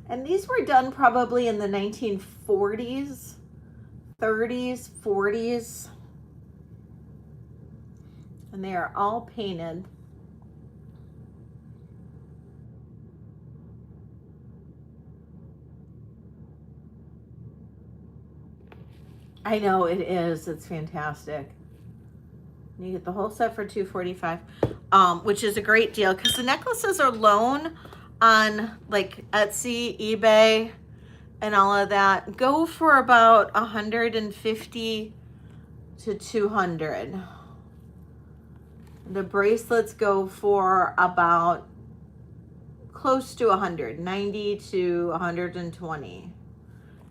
And these were done probably in the 1940s, 30s, 40s. And they are all painted. I know it is. It's fantastic. You get the whole set for $245, which is a great deal because the necklaces are loan on like Etsy, eBay, and all of that. Go for about $150 to $200. The bracelets go for about close to $100, $90 to $120.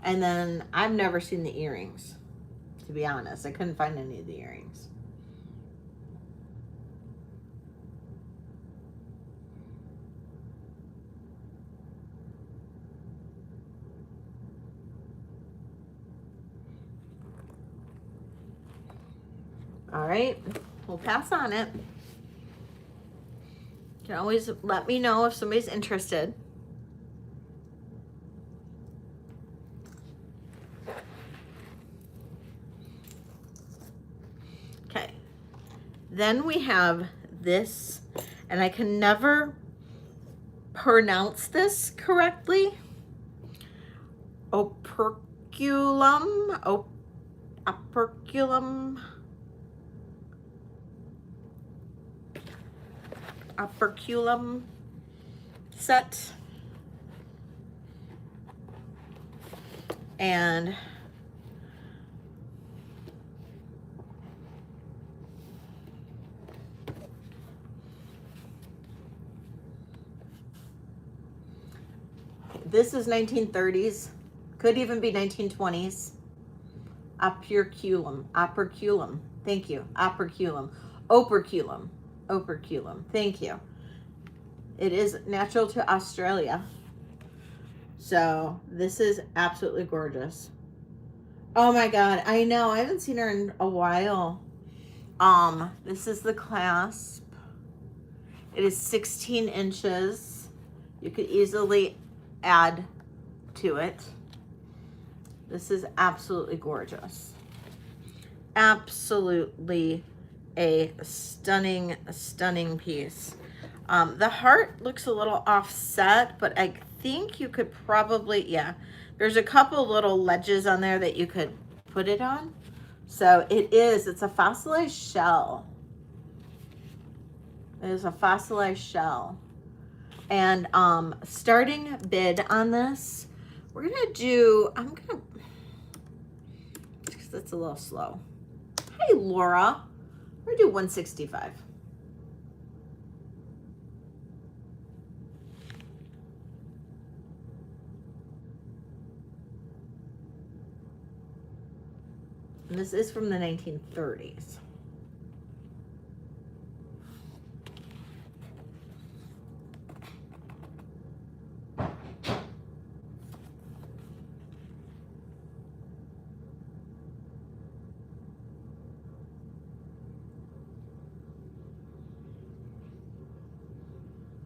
And then I've never seen the earrings, to be honest. I couldn't find any of the earrings. All right, we'll pass on it. You can always let me know if somebody's interested. Okay, then we have this, and I can never pronounce this correctly. Operculum, operculum set. And This is 1930s. Could even be 1920s. Operculum. Operculum. Thank you. Operculum. Operculum. Operculum. Thank you. It is natural to Australia. So this is absolutely gorgeous. Oh my God. I know. I haven't seen her in a while. This is the clasp. It is 16 inches. You could easily add to it. This is absolutely gorgeous. Absolutely a stunning, stunning piece. The heart looks a little offset, but I think you could probably, yeah, there's a couple little ledges on there that you could put it on. So it's a fossilized shell. It is a fossilized shell. And starting bid on this, we're gonna do, because that's a little slow. Hey Laura, we're gonna do 165. And this is from the 1930s.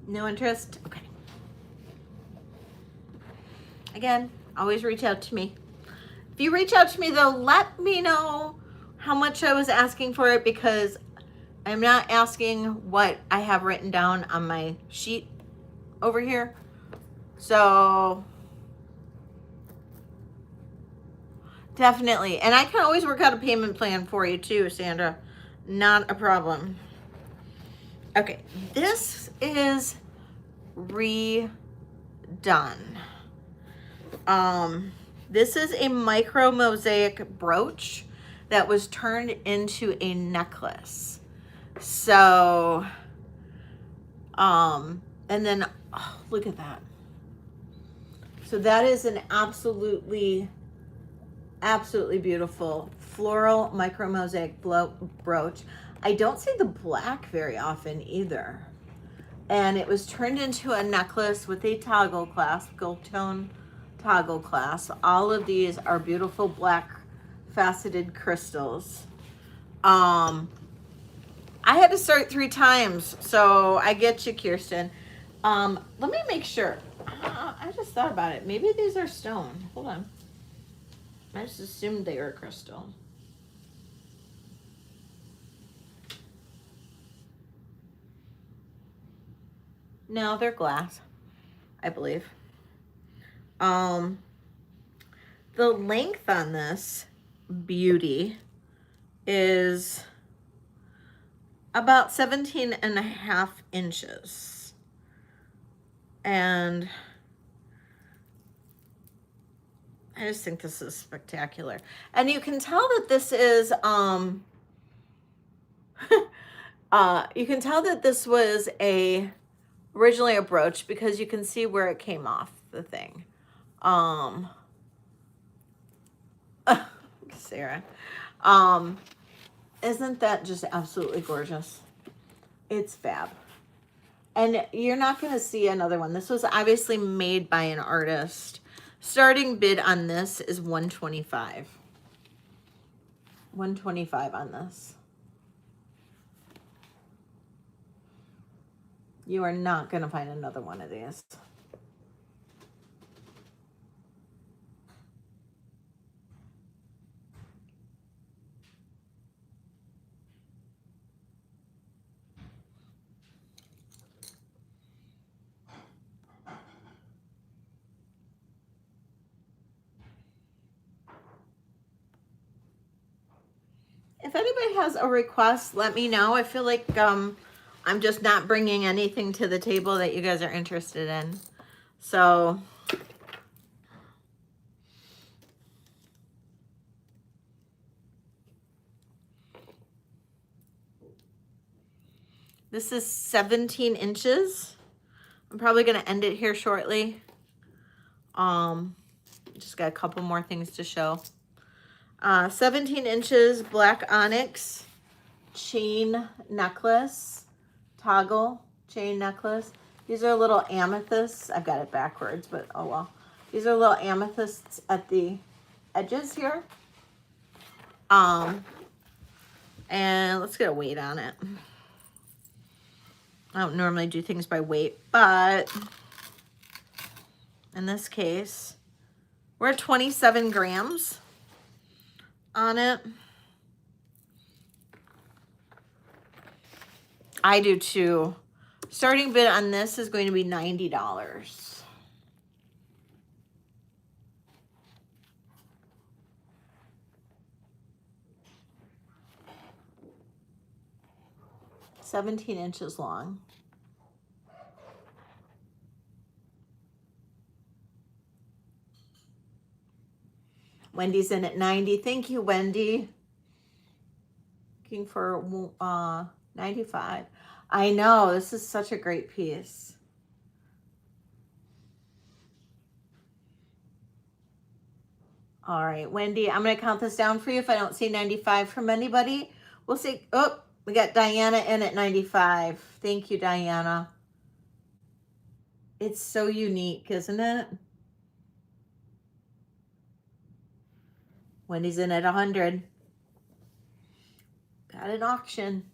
No interest? Okay. Again, always reach out to me. If you reach out to me though, let me know how much I was asking for it, because I'm not asking what I have written down on my sheet over here. So definitely. And I can always work out a payment plan for you too, Sandra. Not a problem. Okay, this is redone. This is a micro mosaic brooch that was turned into a necklace. So, and then, oh, look at that. So that is an absolutely beautiful floral micro mosaic brooch. I don't see the black very often either. And it was turned into a necklace with a toggle clasp, gold tone toggle clasp. All of these are beautiful black faceted crystals. I had to start 3 times, so I get you, Kirsten. Let me make sure. I just thought about it. Maybe these are stone. Hold on. I just assumed they were crystal. No, they're glass, I believe. The length on this beauty is about 17.5 inches. And I just think this is spectacular. And you can tell that this is, you can tell that this was originally a brooch, because you can see where it came off the thing. Sarah, isn't that just absolutely gorgeous? It's fab. And you're not going to see another one. This was obviously made by an artist. Starting bid on this is $125. $125 on this. You are not going to find another one of these. If anybody has a request, let me know. I feel like I'm just not bringing anything to the table that you guys are interested in. So this is 17 inches. I'm probably going to end it here shortly. Just got a couple more things to show. 17 inches black onyx chain necklace, toggle chain necklace. These are little amethysts. I've got it backwards, but oh well. These are little amethysts at the edges here. And let's get a weight on it. I don't normally do things by weight, but in this case, we're at 27 grams on it. I do too. Starting bid on this is going to be $90. $17 inches long. Wendy's in at 90. Thank you, Wendy. Looking for 95. I know, this is such a great piece. All right, Wendy, I'm going to count this down for you if I don't see 95 from anybody. We'll see. Oh, we got Diana in at 95. Thank you, Diana. It's so unique, isn't it? Wendy's in at 100. Got an auction.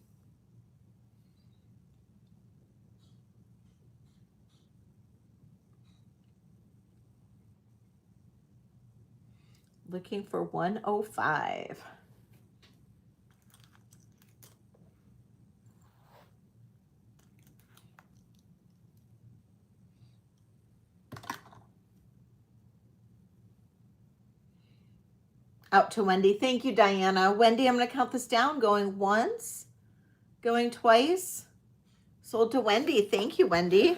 Looking for 105. Out to Wendy. Thank you, Diana. Wendy, I'm going to count this down. Going once, going twice. Sold to Wendy. Thank you, Wendy.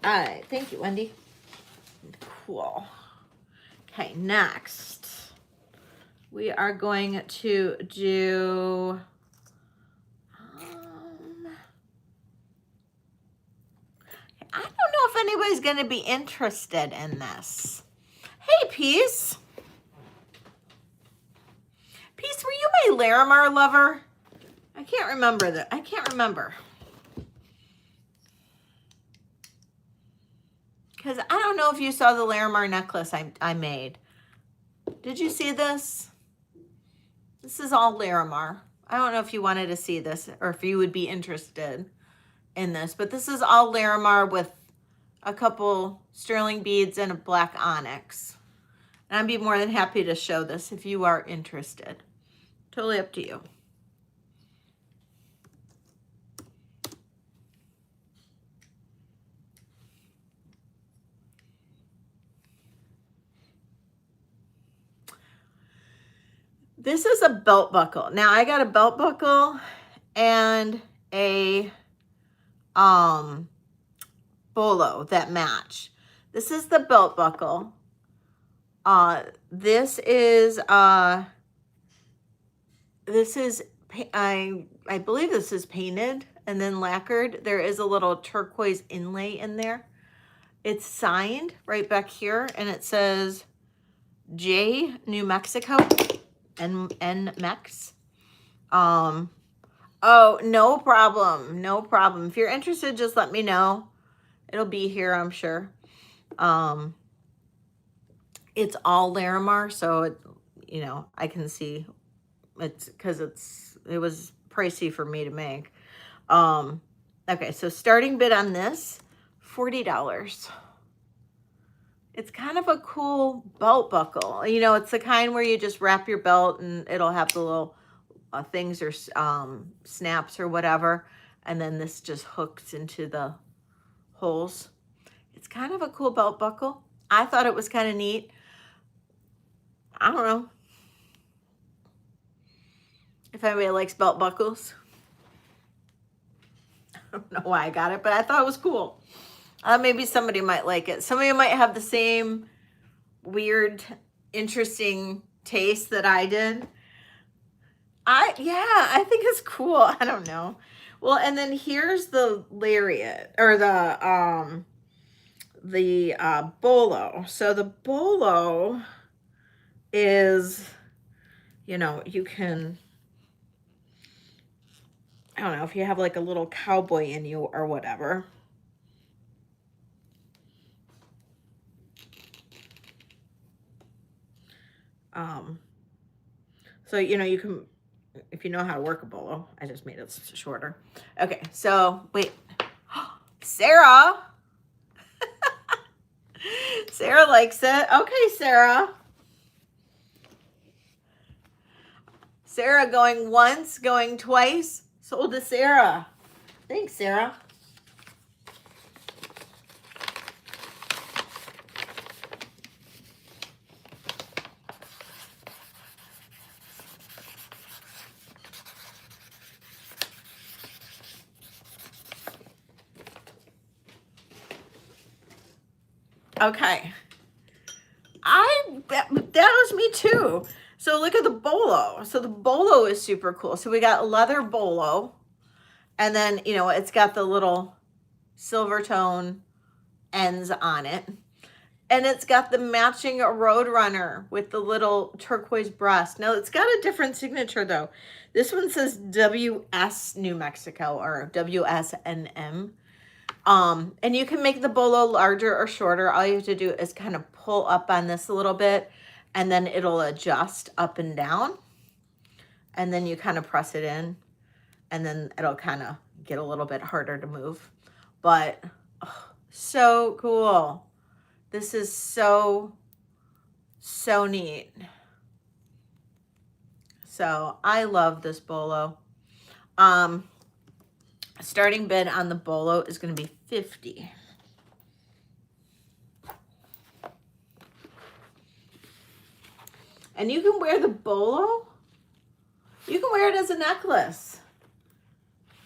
All right. Thank you, Wendy. Cool. Okay, next we are going to do I don't know if anybody's going to be interested in this. Hey, Peace. Peace, were you my Larimar lover? I can't remember that. I can't remember. Because I don't know if you saw the Larimar necklace I made. Did you see this? This is all Larimar. I don't know if you wanted to see this or if you would be interested in this, but this is all Larimar with a couple sterling beads and a black onyx. And I'd be more than happy to show this if you are interested. Totally up to you. This is a belt buckle. Now I got a belt buckle and a bolo that match. This is the belt buckle. This is I believe this is painted and then lacquered. There is a little turquoise inlay in there. It's signed right back here and it says J, New Mexico, and Mex. Oh, no problem. No problem. If you're interested, just let me know. It'll be here, I'm sure. It's all Larimar, so you know, I can see it's because it was pricey for me to make. Okay, so starting bid on this, $40. It's kind of a cool belt buckle. You know, it's the kind where you just wrap your belt and it'll have the little things or snaps or whatever. And then this just hooks into the holes. It's kind of a cool belt buckle. I thought it was kind of neat. I don't know if anybody likes belt buckles. don't know why I got it, but I thought it was cool. Maybe somebody might like it. Somebody might have the same weird, interesting taste that I did. I think it's cool. I don't know. Well, and then here's the lariat, or the bolo. So the bolo is, you can, I don't know, if you have like a little cowboy in you or whatever. So, you can, if you know how to work a bolo. I just made it shorter. Okay, so wait. Sarah. Sarah likes it. Okay, Sarah. Sarah going once, going twice. Sold to Sarah. Thanks, Sarah. Okay. That was me too. So look at the bolo. So the bolo is super cool. So we got a leather bolo, and then, it's got the little silver tone ends on it. And it's got the matching Roadrunner with the little turquoise breast. Now it's got a different signature though. This one says WS New Mexico, or WSNM. And you can make the bolo larger or shorter. All you have to do is kind of pull up on this a little bit, and then it'll adjust up and down. And then you kind of press it in, and then it'll kind of get a little bit harder to move. But so cool. This is so neat. So I love this bolo. Starting bid on the bolo is going to be $50. And you can wear the bolo. You can wear it as a necklace.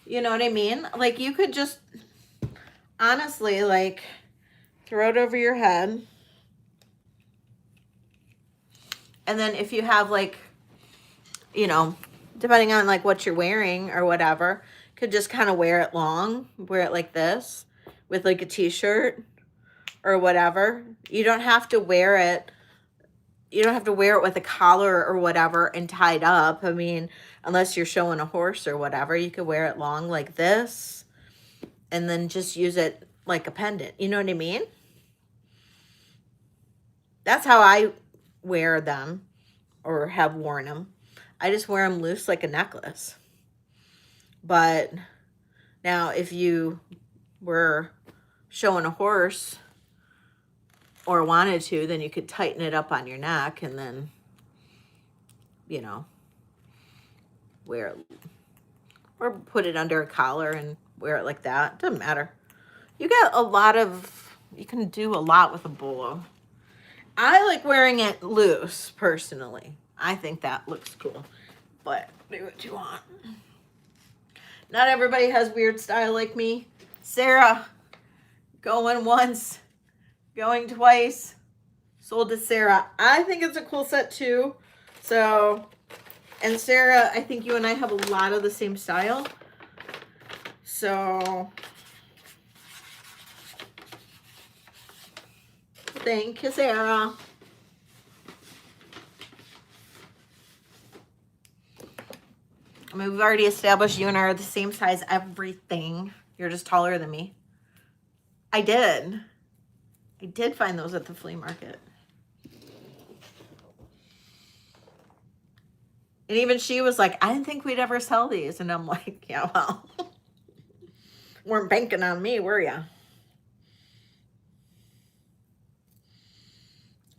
You know what I mean? Like, you could just honestly, like, throw it over your head. And then if you have, like, depending on like what you're wearing or whatever, could just kind of wear it long, wear it like this with like a t-shirt or whatever. You don't have to wear it. You don't have to wear it with a collar or whatever and tied up. I mean, unless you're showing a horse or whatever, you could wear it long like this and then just use it like a pendant. You know what I mean? That's how I wear them, or have worn them. I just wear them loose like a necklace. But now if you were showing a horse or wanted to, then you could tighten it up on your neck and then, wear it, or put it under a collar and wear it like that. Doesn't matter. You can do a lot with a bolo. I like wearing it loose, personally. I think that looks cool, but do what you want. Not everybody has weird style like me. Sarah, going once, going twice. Sold to Sarah. I think it's a cool set too. So, and Sarah, I think you and I have a lot of the same style. So, thank you, Sarah. I mean, we've already established you and I are the same size everything. You're just taller than me. I did find those at the flea market. And even she was like, I didn't think we'd ever sell these. And I'm like, yeah, well, weren't banking on me, were ya?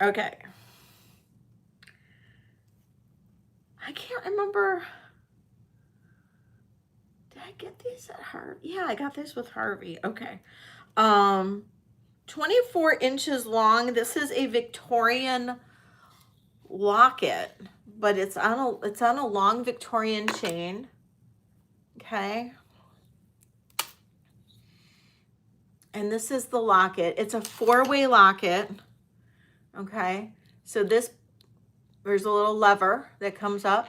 Okay. I can't remember. Did I get these at Harvey? Yeah, I got this with Harvey. Okay. 24 inches long. This is a Victorian locket, but it's on a long Victorian chain. Okay. And this is the locket. It's a 4-way locket. Okay. So there's a little lever that comes up.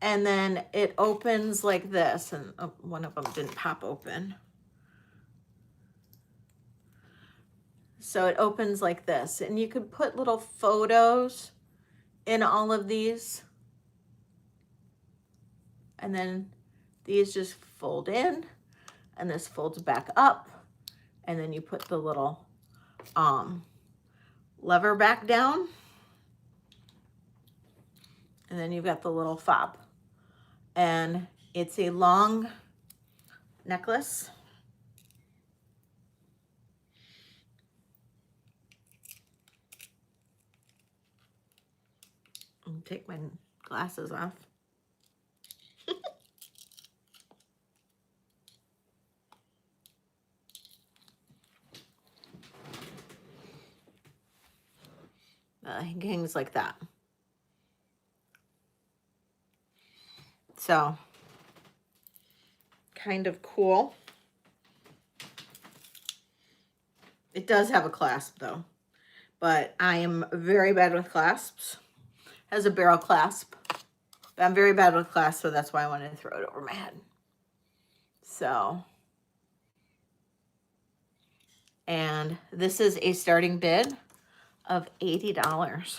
And then it opens like this. And one of them didn't pop open. So it opens like this. And you could put little photos in all of these. And then these just fold in. And this folds back up. And then you put the little lever back down. And then you've got the little fob. And it's a long necklace. I'll take my glasses off. It hangs like that. So, kind of cool. It does have a clasp though, but I am very bad with clasps. It has a barrel clasp, but I'm very bad with clasps, so that's why I wanted to throw it over my head. So, and this is a starting bid of $80.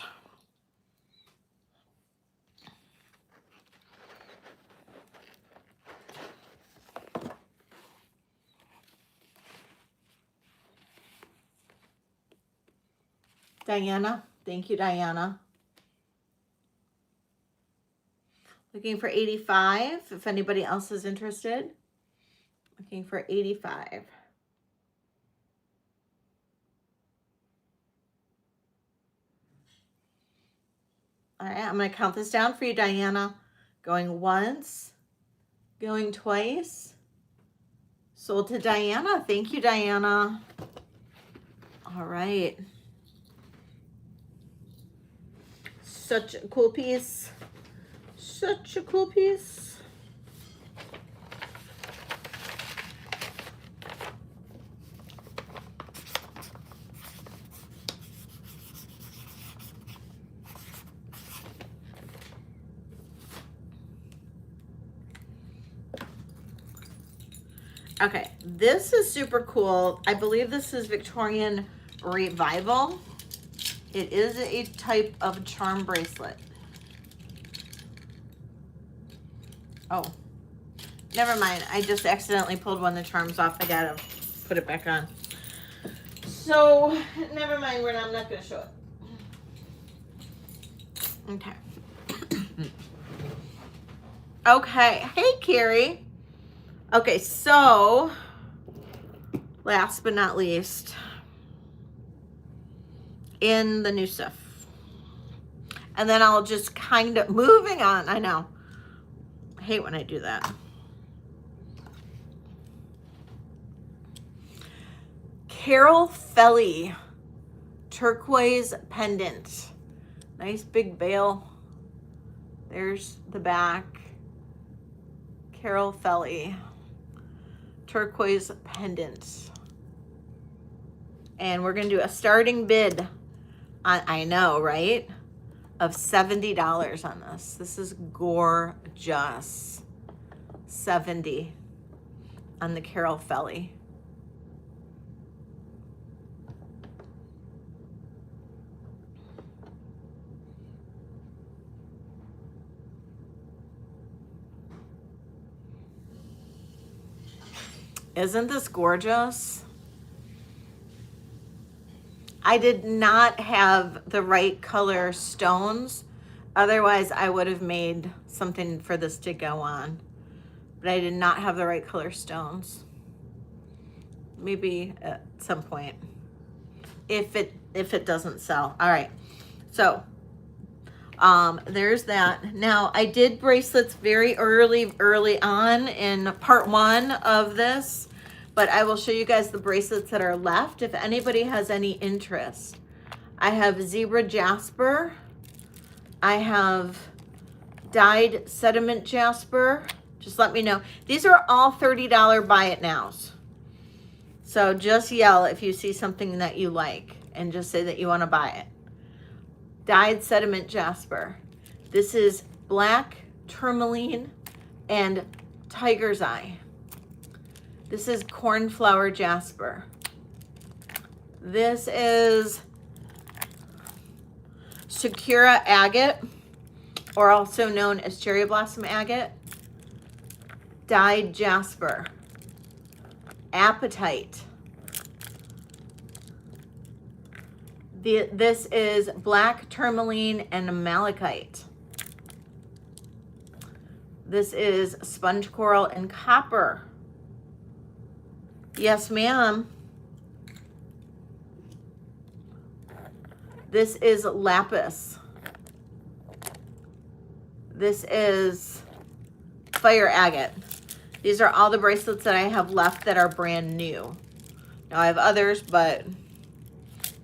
Diana, thank you, Diana. Looking for 85, if anybody else is interested. Looking for 85. All right, I'm going to count this down for you, Diana. Going once, going twice. Sold to Diana. Thank you, Diana. All right. Such a cool piece. Such a cool piece. Okay, this is super cool. I believe this is Victorian Revival. It is a type of charm bracelet. Oh, never mind. I just accidentally pulled one of the charms off. I gotta put it back on. So, never mind. I'm not gonna show it. Okay. Okay. Hey, Carrie. Okay, so last but not least, in the new stuff. And then I'll just kind of moving on. I know. I hate when I do that. Carol Felly turquoise pendant. Nice big bail. There's the back. Carol Felly turquoise pendant. And we're going to do a starting bid on, I know, right? Of $70 on this. This is gorgeous. $70 on the Carol Felly. Isn't this gorgeous? I did not have the right color stones. Otherwise, I would have made something for this to go on. But I did not have the right color stones. Maybe at some point. If it doesn't sell. All right. So, there's that. Now, I did bracelets very early on in part 1 of this, but I will show you guys the bracelets that are left if anybody has any interest. I have zebra jasper. I have dyed sediment jasper. Just let me know. These are all $30 buy it nows. So just yell if you see something that you like and just say that you want to buy it. Dyed sediment jasper. This is black tourmaline and tiger's eye. This is cornflower jasper. This is Sakura agate, or also known as cherry blossom agate. Dyed jasper. Apatite. This is black tourmaline and malachite. This is sponge coral and copper. Yes, ma'am. This is lapis. This is fire agate. These are all the bracelets that I have left that are brand new. Now I have others, but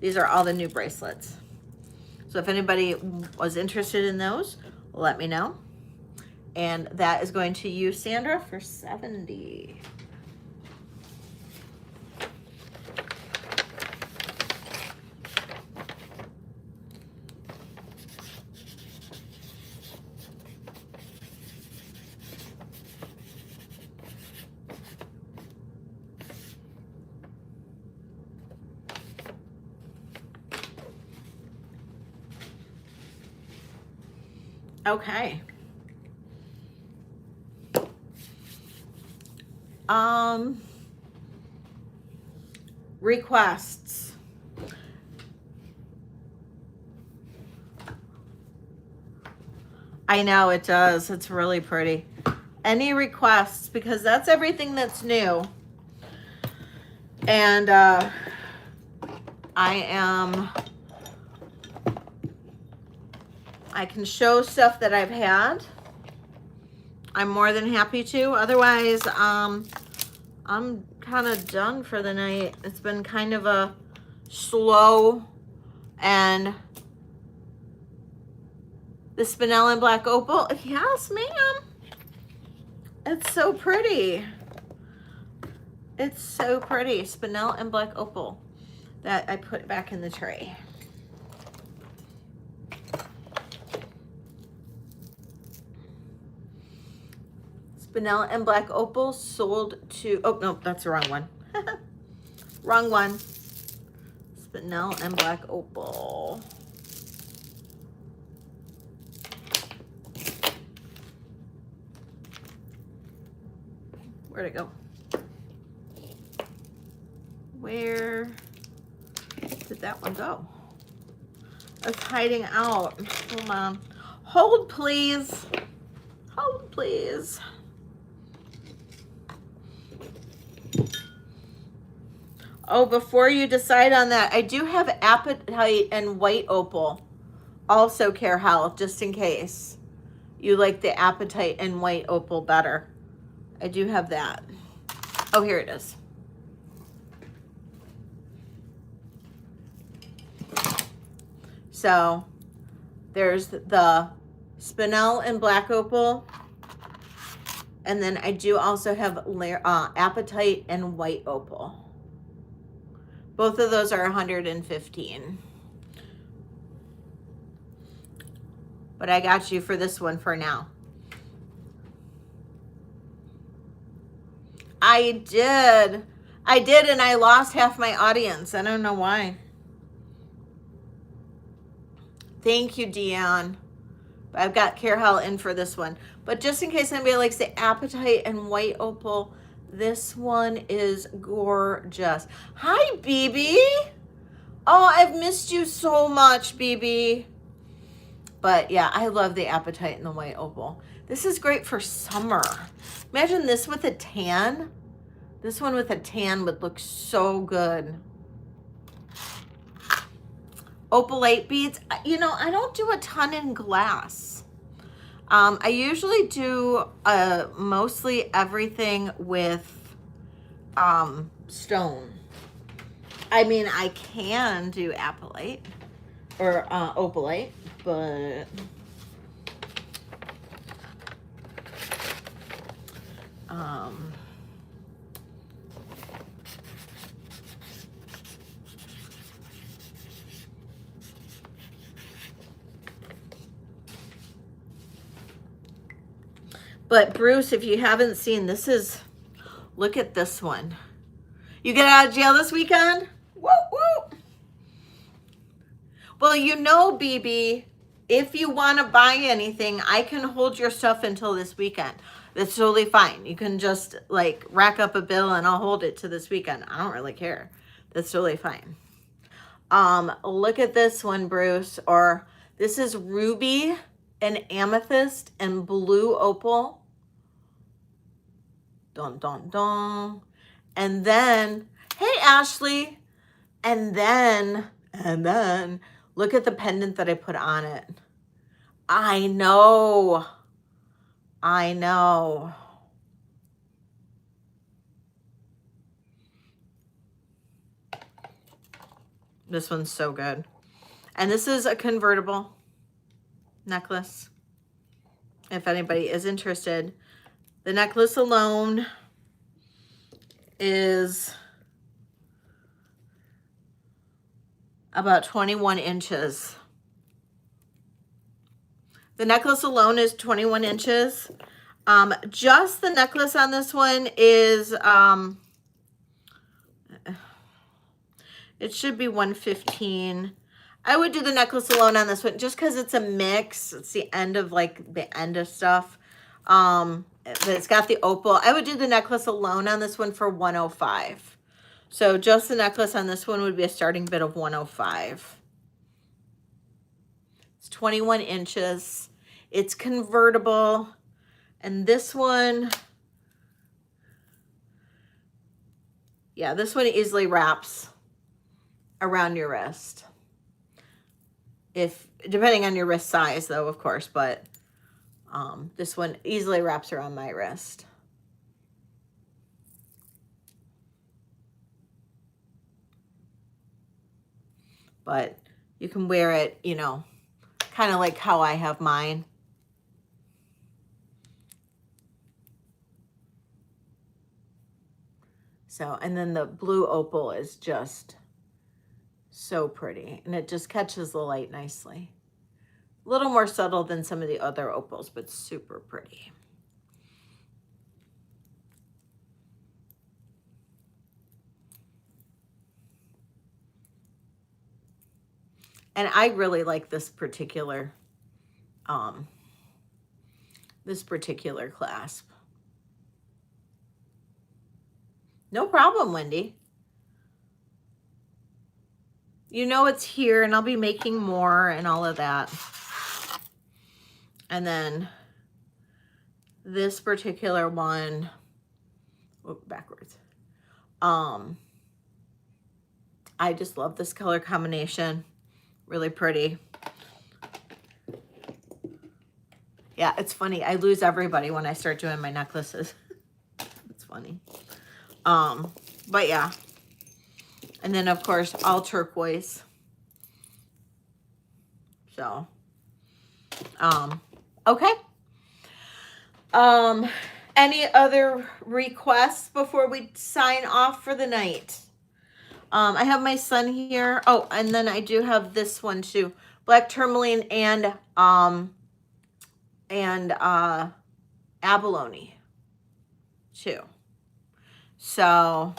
these are all the new bracelets. So if anybody was interested in those, let me know. And that is going to you, Sandra, for $70. Okay. Requests. I know it does. It's really pretty. Any requests, because that's everything that's new. And I can show stuff that I've had. I'm more than happy to. Otherwise, I'm kind of done for the night. It's been kind of a slow, and the spinel and black opal. Yes, ma'am. It's so pretty. It's so pretty. Spinel and black opal that I put back in the tray. Spinel and black opal sold to, oh no, that's the wrong one. Wrong one. Spinel and black opal. Where'd it go? Where did that one go? It's hiding out. Hold on. Hold, please. Hold, please. Oh, before you decide on that, I do have apatite and white opal. Also, Carol, just in case you like the apatite and white opal better. I do have that. Oh, here it is. So there's the spinel and black opal. And then I do also have apatite and white opal. Both of those are 115. But I got you for this one for now. I did, and I lost half my audience. I don't know why. Thank you, Deanne. But I've got Carol in for this one. But just in case anybody likes the apatite and white opal, this one is gorgeous. Hi, BB. Oh, I've missed you so much, BB. But yeah, I love the apatite and the white opal. This is great for summer. Imagine this with a tan. This one with a tan would look so good. Opalite beads. You know, I don't do a ton in glass. I usually do mostly everything with stone. I mean, I can do apatite or opalite, but But Bruce, if you haven't seen, look at this one. You get out of jail this weekend? Woo, woo. Well, you know, BB, if you want to buy anything, I can hold your stuff until this weekend. That's totally fine. You can just like rack up a bill and I'll hold it to this weekend. I don't really care. That's totally fine. Look at this one, Bruce, or this is ruby and amethyst and blue opal. Dun, dun, dun. And then, hey, Ashley. And then, look at the pendant that I put on it. I know. This one's so good. And this is a convertible necklace. If anybody is interested, the necklace alone is about 21 inches. The necklace alone is 21 inches. Just the necklace on this one is, it should be 115. I would do the necklace alone on this one just because it's a mix. It's the end of stuff. But it's got the opal. I would do the necklace alone on this one for 105. So just the necklace on this one would be a starting bid of 105. It's 21 inches. It's convertible. And this one, yeah, this one easily wraps around your wrist. If depending on your wrist size though, of course, but this one easily wraps around my wrist. But you can wear it, you know, kind of like how I have mine. So, and then the blue opal is just so pretty, and it just catches the light nicely. A little more subtle than some of the other opals, but super pretty. And I really like this particular clasp. No problem, Wendy. You know it's here, and I'll be making more and all of that. And then this particular one, backwards. I just love this color combination. Really pretty. Yeah, it's funny. I lose everybody when I start doing my necklaces. It's funny. But yeah. And then of course all turquoise. So okay. Any other requests before we sign off for the night? I have my son here. Oh, and then I do have this one too. Black tourmaline and abalone too. So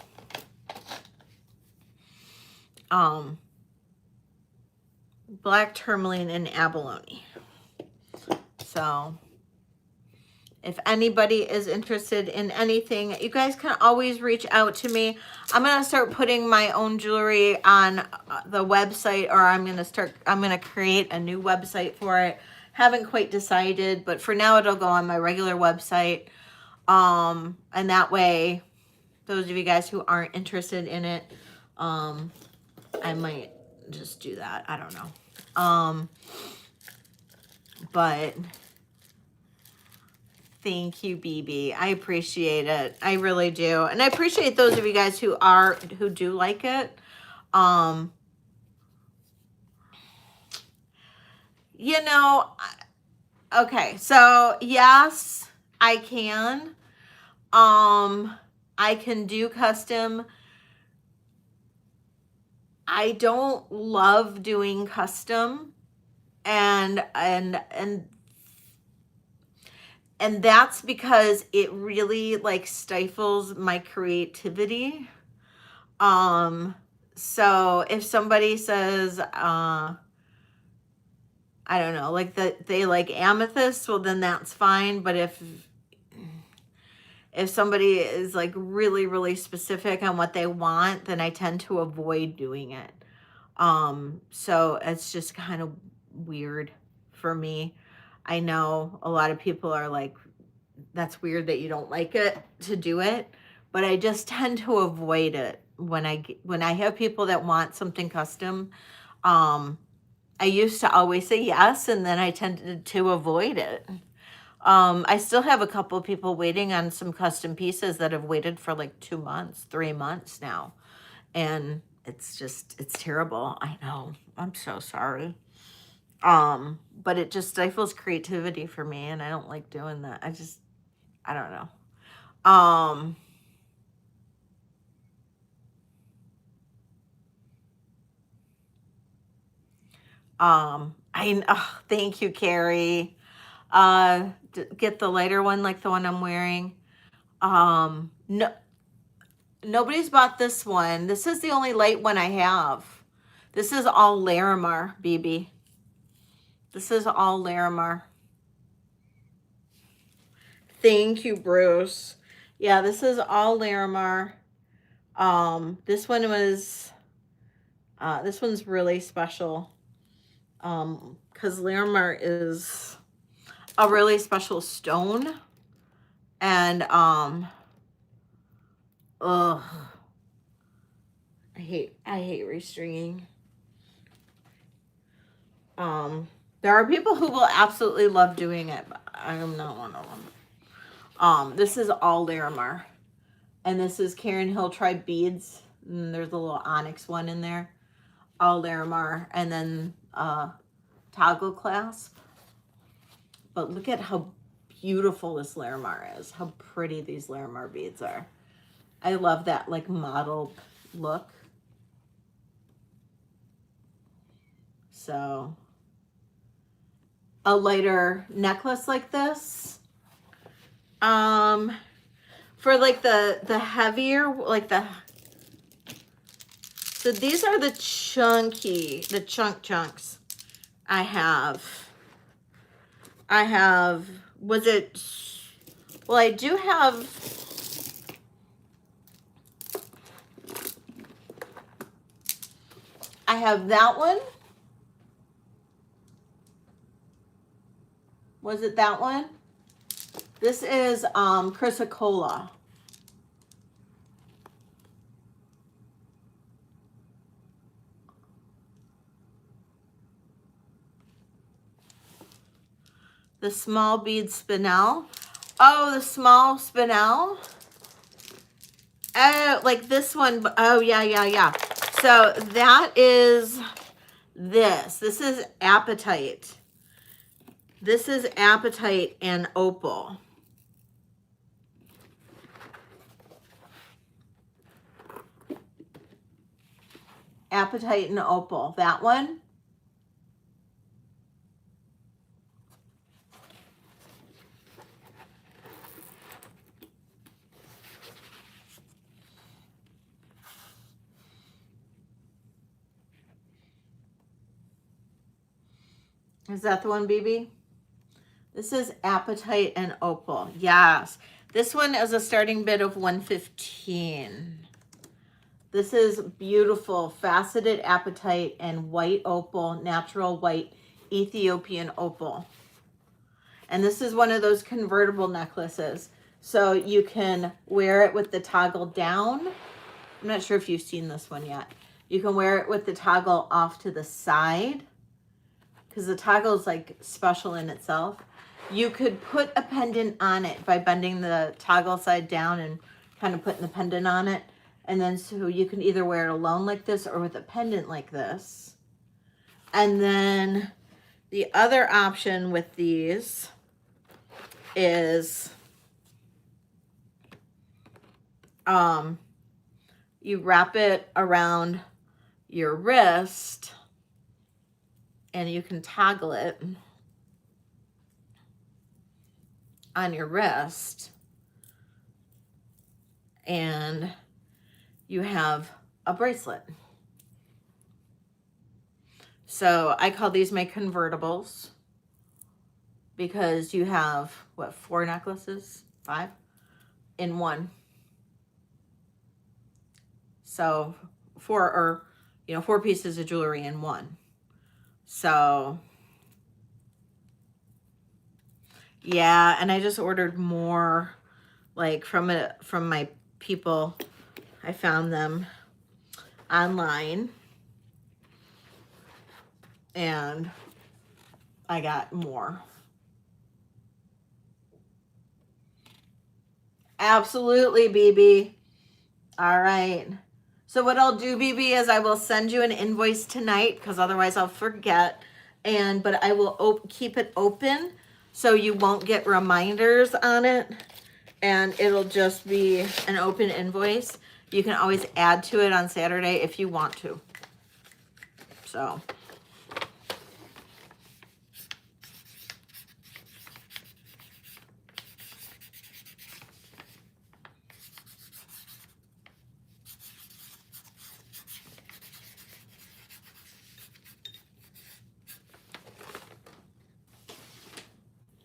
black tourmaline and abalone. So if anybody is interested in anything, you guys can always reach out to me. I'm going to start putting my own jewelry on the website, or I'm going to create a new website for it. Haven't quite decided, but for now it'll go on my regular website. And that way, those of you guys who aren't interested in it, I might just do that. I don't know. But thank you, BB. I appreciate it. I really do. And I appreciate those of you guys who do like it. You know, okay. So yes, I can. I can do custom. I don't love doing custom, and And that's because it really like stifles my creativity. So if somebody says, I don't know, like that they like amethyst, well then that's fine. But if somebody is like really, really specific on what they want, then I tend to avoid doing it. So it's just kind of weird for me. I know a lot of people are like, that's weird that you don't like it to do it, but I just tend to avoid it when I have people that want something custom. I used to always say yes, and then I tended to avoid it. I still have a couple of people waiting on some custom pieces that have waited for like 2 months, 3 months now. And it's terrible. I know. I'm so sorry. But it just stifles creativity for me, and I don't like doing that. I don't know. Thank you, Carrie. Get the lighter one like the one I'm wearing. No, nobody's bought this one. This is the only light one I have. This is all Larimar, BB. This is all Larimar. Thank you, Bruce. Yeah, this is all Larimar. This one was, this one's really special. Because Larimar is a really special stone. And, ugh. I hate restringing. There are people who will absolutely love doing it, but I am not one of them. This is all Larimar. And this is Karen Hill Tribe Beads. And there's a little onyx one in there. All Larimar. And then toggle clasp. But look at how beautiful this Larimar is. How pretty these Larimar beads are. I love that like mottled look. So a lighter necklace like this. For like the heavier, like so these are the chunks I have. Well, I do have, I have that one. Was it that one? This is Chrysocolla. The small bead spinel. Oh, the small spinel. Oh, like this one. Oh, yeah. So that is this. This is Apatite. This is Apatite and Opal. Apatite and Opal. That one. Is that the one, BB? This is Apatite and Opal. Yes. This one is a starting bid of 115. This is beautiful faceted apatite and white opal, natural white Ethiopian opal. And this is one of those convertible necklaces. So you can wear it with the toggle down. I'm not sure if you've seen this one yet. You can wear it with the toggle off to the side, because the toggle is like special in itself. You could put a pendant on it by bending the toggle side down and kind of putting the pendant on it. And then so you can either wear it alone like this or with a pendant like this. And then the other option with these is you wrap it around your wrist and you can toggle it. on your wrist, and you have a bracelet. So I call these my convertibles because you have, what, 4 necklaces? 5? In one. So 4 pieces of jewelry in one. So yeah, and I just ordered more, like from my people. I found them online and I got more. Absolutely, BB. All right. So what I'll do, BB, is I will send you an invoice tonight because otherwise I'll forget. But I will keep it open so you won't get reminders on it. And it'll just be an open invoice. You can always add to it on Saturday if you want to. So.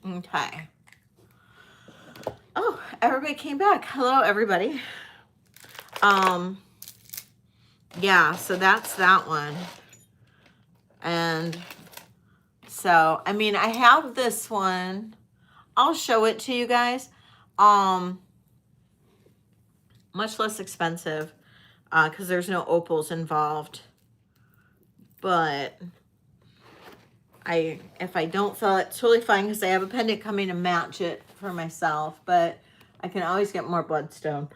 Okay. Oh, everybody came back. Hello, everybody. Yeah, so that's that one. And so, I mean, I have this one. I'll show it to you guys. Much less expensive because there's no opals involved. But if I don't sell it, it's totally fine because I have a pendant coming to match it for myself. But I can always get more bloodstone.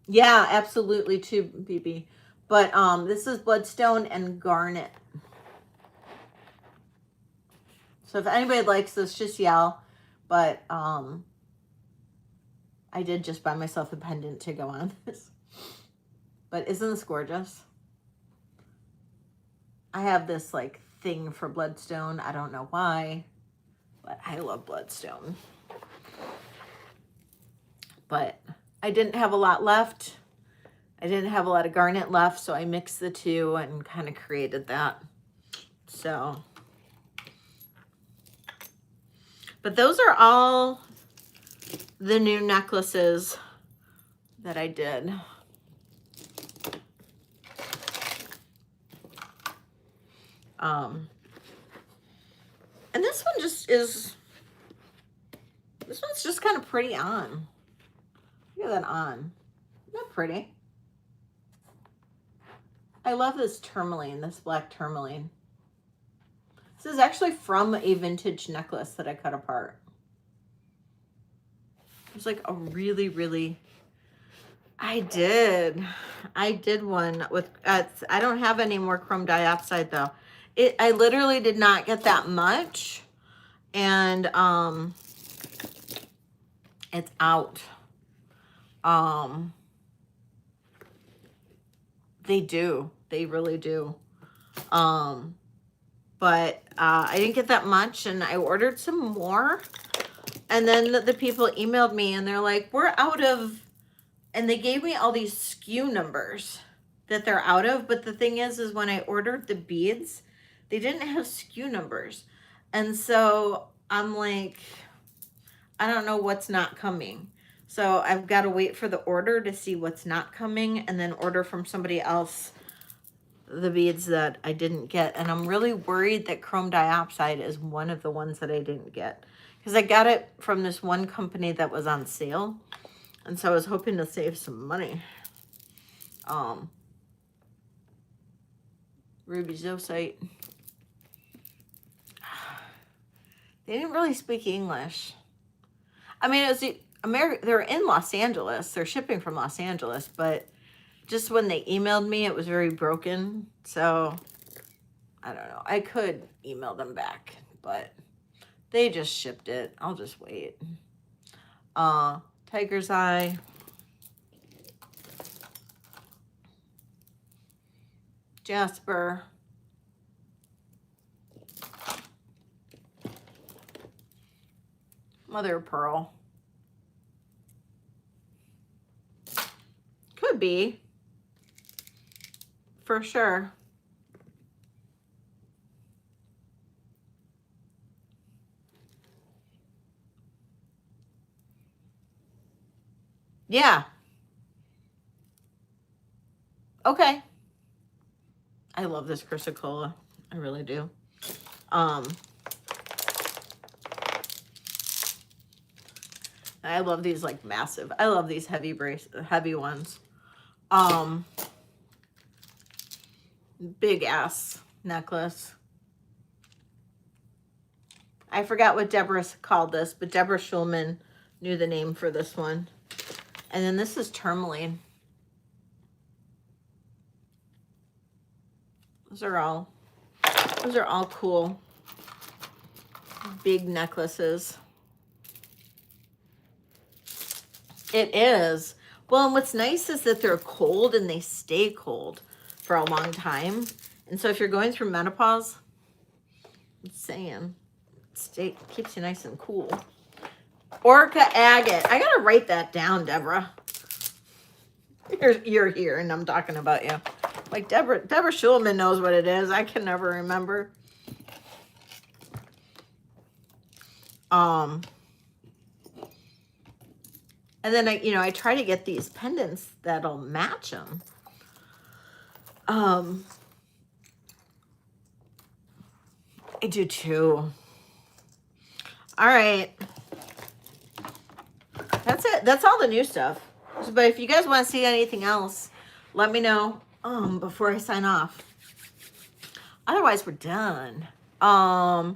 Yeah, absolutely too, BB. But this is bloodstone and garnet. So if anybody likes this, just yell. But I did just buy myself a pendant to go on this. But isn't this gorgeous? I have this like thing for bloodstone. I don't know why, but I love bloodstone. But I didn't have a lot left. I didn't have a lot of garnet left, so I mixed the two and kind of created that. So, but those are all the new necklaces that I did. And this one just is, this one's just kind of pretty on. Look at that on. Isn't that pretty? I love this tourmaline, this black tourmaline. This is actually from a vintage necklace that I cut apart. It's like a really, really, I did one with, I don't have any more chrome dioxide though. I literally did not get that much. And it's out. They really do. But I didn't get that much and I ordered some more. And then the people emailed me and they're like, we're out of, and they gave me all these SKU numbers that they're out of. But the thing is when I ordered the beads, they didn't have SKU numbers. And so I'm like, I don't know what's not coming. So I've got to wait for the order to see what's not coming and then order from somebody else the beads that I didn't get. And I'm really worried that chrome dioxide is one of the ones that I didn't get. Because I got it from this one company that was on sale. And so I was hoping to save some money. Ruby Zosite. They didn't really speak English. I mean, it was they're in Los Angeles. They're shipping from Los Angeles, but just when they emailed me, it was very broken. So, I don't know. I could email them back, but they just shipped it. I'll just wait. Tiger's Eye. Jasper. Mother of pearl. Could be. For sure. Yeah. Okay. I love this Chrysocolla. I really do. I love these like massive. I love these heavy ones. Big ass necklace. I forgot what Deborah called this, but Deborah Schulman knew the name for this one. And then this is tourmaline. Those are all cool. Big necklaces. It is. Well, and what's nice is that they're cold and they stay cold for a long time. And so if you're going through menopause, I'm saying, keeps you nice and cool. Orca agate. I gotta write that down, Deborah. You're here and I'm talking about you. Like Deborah Schulman knows what it is. I can never remember. And then I try to get these pendants that'll match them. I do too. All right. That's it. That's all the new stuff. But if you guys want to see anything else, let me know before I sign off. Otherwise, we're done. I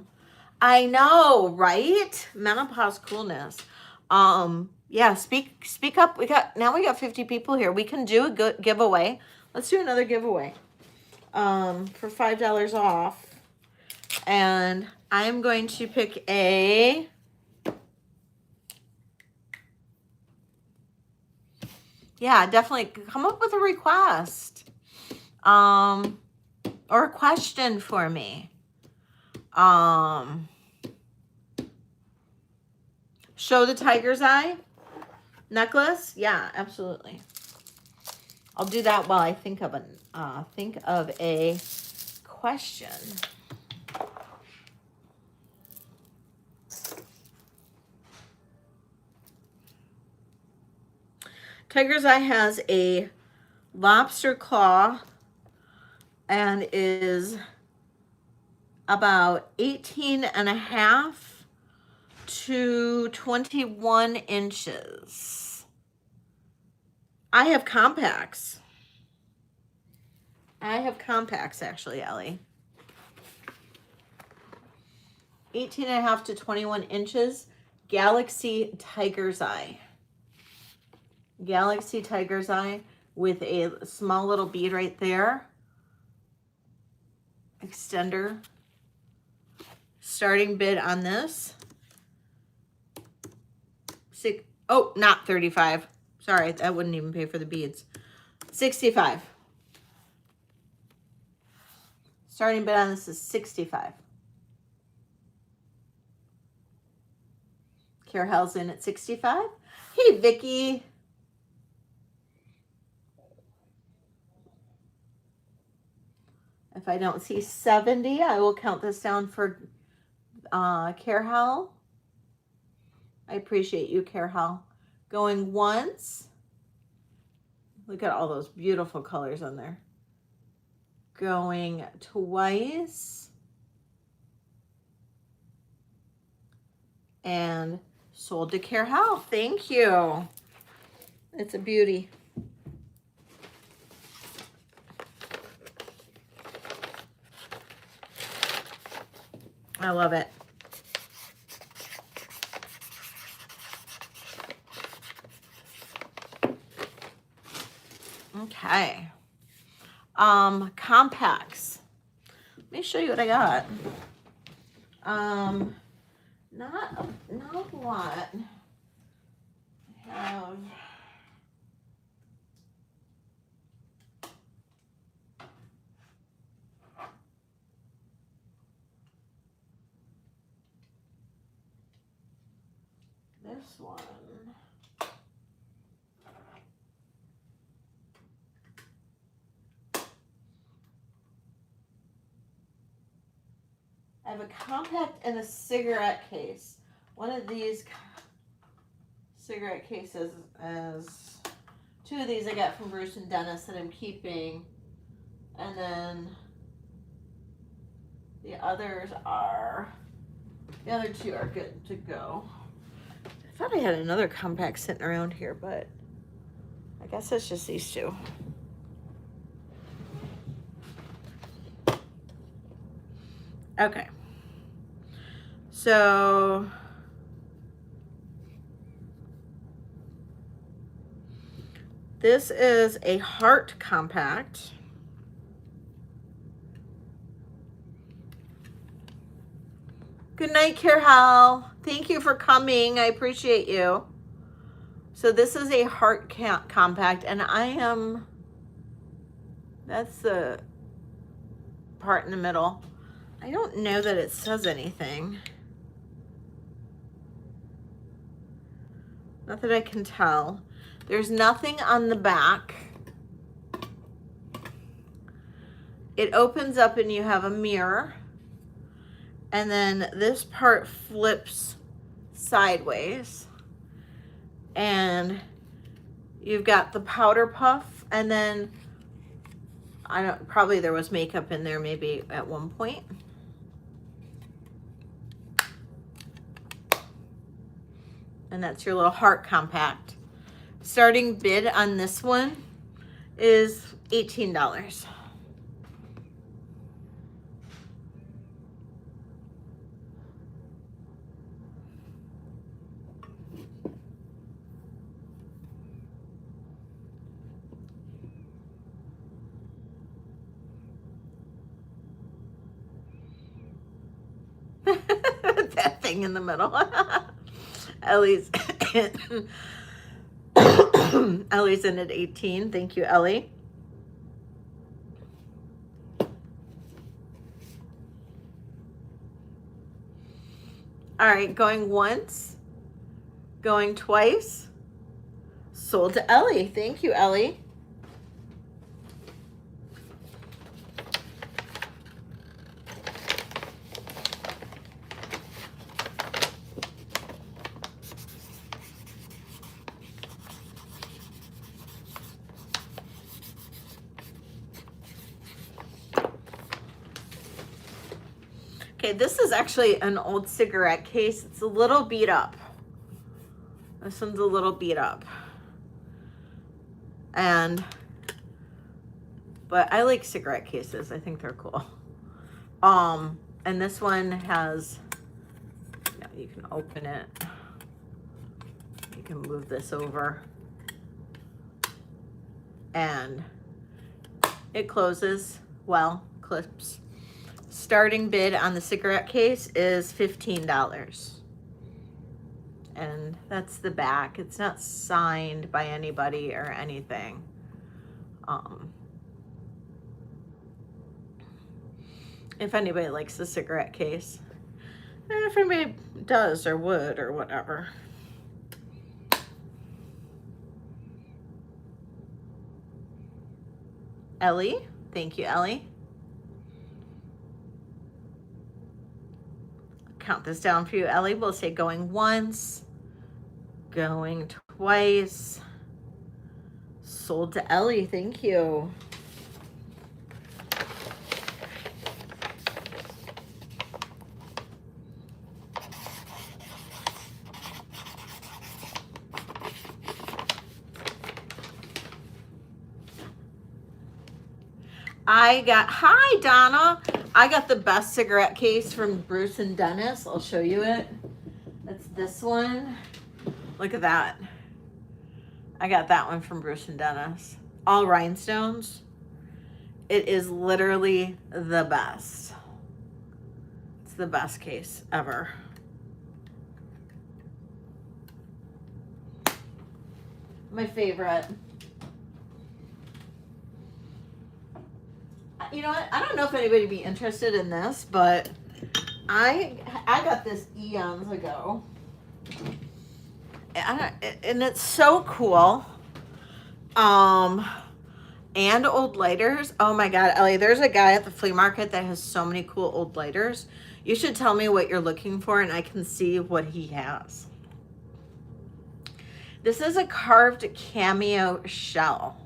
know, right? Menopause coolness. Yeah, speak up. We got 50 people here. We can do a good giveaway. Let's do another giveaway. For $5 off. And I'm going to pick a definitely come up with a request. Or a question for me. Show the tiger's eye necklace. Yeah, absolutely. I'll do that while I think of a question. Tiger's eye has a lobster claw and is about 18.5 to 21 inches. I have compacts. Actually, Ellie. 18.5 to 21 inches. Galaxy Tiger's Eye. Galaxy Tiger's Eye with a small little bead right there. Extender. Starting bid on this. Not 35. Sorry, that wouldn't even pay for the beads. 65. Starting bid on this is 65. Carol's in at 65. Hey, Vicky. If I don't see 70, I will count this down for Carol. I appreciate you, Carol. Going once. Look at all those beautiful colors on there. Going twice. And sold to Carol. Thank you. It's a beauty. I love it. Okay. Compacts. Let me show you what I got. Not a lot. I have this one. I have a compact and a cigarette case. One of these cigarette cases is, two of these I got from Bruce and Dennis that I'm keeping. And then the others are, the other two are good to go. I thought I had another compact sitting around here, but I guess it's just these two. Okay. So this is a heart compact. Good night, Carol. Thank you for coming. I appreciate you. So this is a heart compact, and that's the part in the middle. I don't know that it says anything. Not that I can tell. There's nothing on the back. It opens up and you have a mirror. And then this part flips sideways. And you've got the powder puff, and then probably there was makeup in there maybe at one point. And that's your little heart compact. Starting bid on this one is $18. That thing in the middle. Ellie's Ellie's in at 18. Thank you, Ellie. All right, going once, going twice. Sold to Ellie. Thank you, Ellie. Okay, this is actually an old cigarette case. It's a little beat up. This one's a little beat up. But I like cigarette cases. I think they're cool. And this one has, you can open it. You can move this over. And it closes well, clips. Starting bid on the cigarette case is $15. And that's the back. It's not signed by anybody or anything. If anybody likes the cigarette case. And if anybody does or would or whatever. Ellie. Thank you, Ellie. Count this down for you, Ellie. We'll say going once, going twice. Sold to Ellie. Thank you. Hi, Donna. I got the best cigarette case from Bruce and Dennis. I'll show you it. It's this one. Look at that. I got that one from Bruce and Dennis. All rhinestones. It is literally the best. It's the best case ever. My favorite. You know what? I don't know if anybody would be interested in this, but I got this eons ago. and it's so cool. And old lighters. Oh my God, Ellie, there's a guy at the flea market that has so many cool old lighters. You should tell me what you're looking for and I can see what he has. This is a carved cameo shell.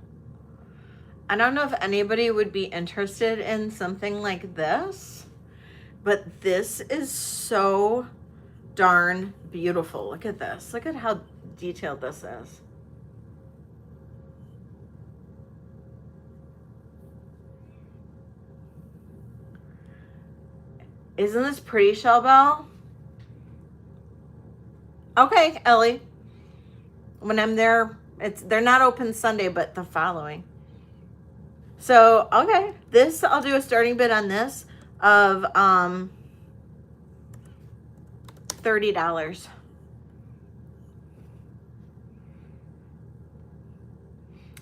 I don't know if anybody would be interested in something like this, but this is so darn beautiful. Look at this. Look at how detailed this is. Isn't this pretty, Shell Bell? Okay, Ellie. When I'm there, they're not open Sunday, but the following. So, okay, this, I'll do a starting bid on this of $30.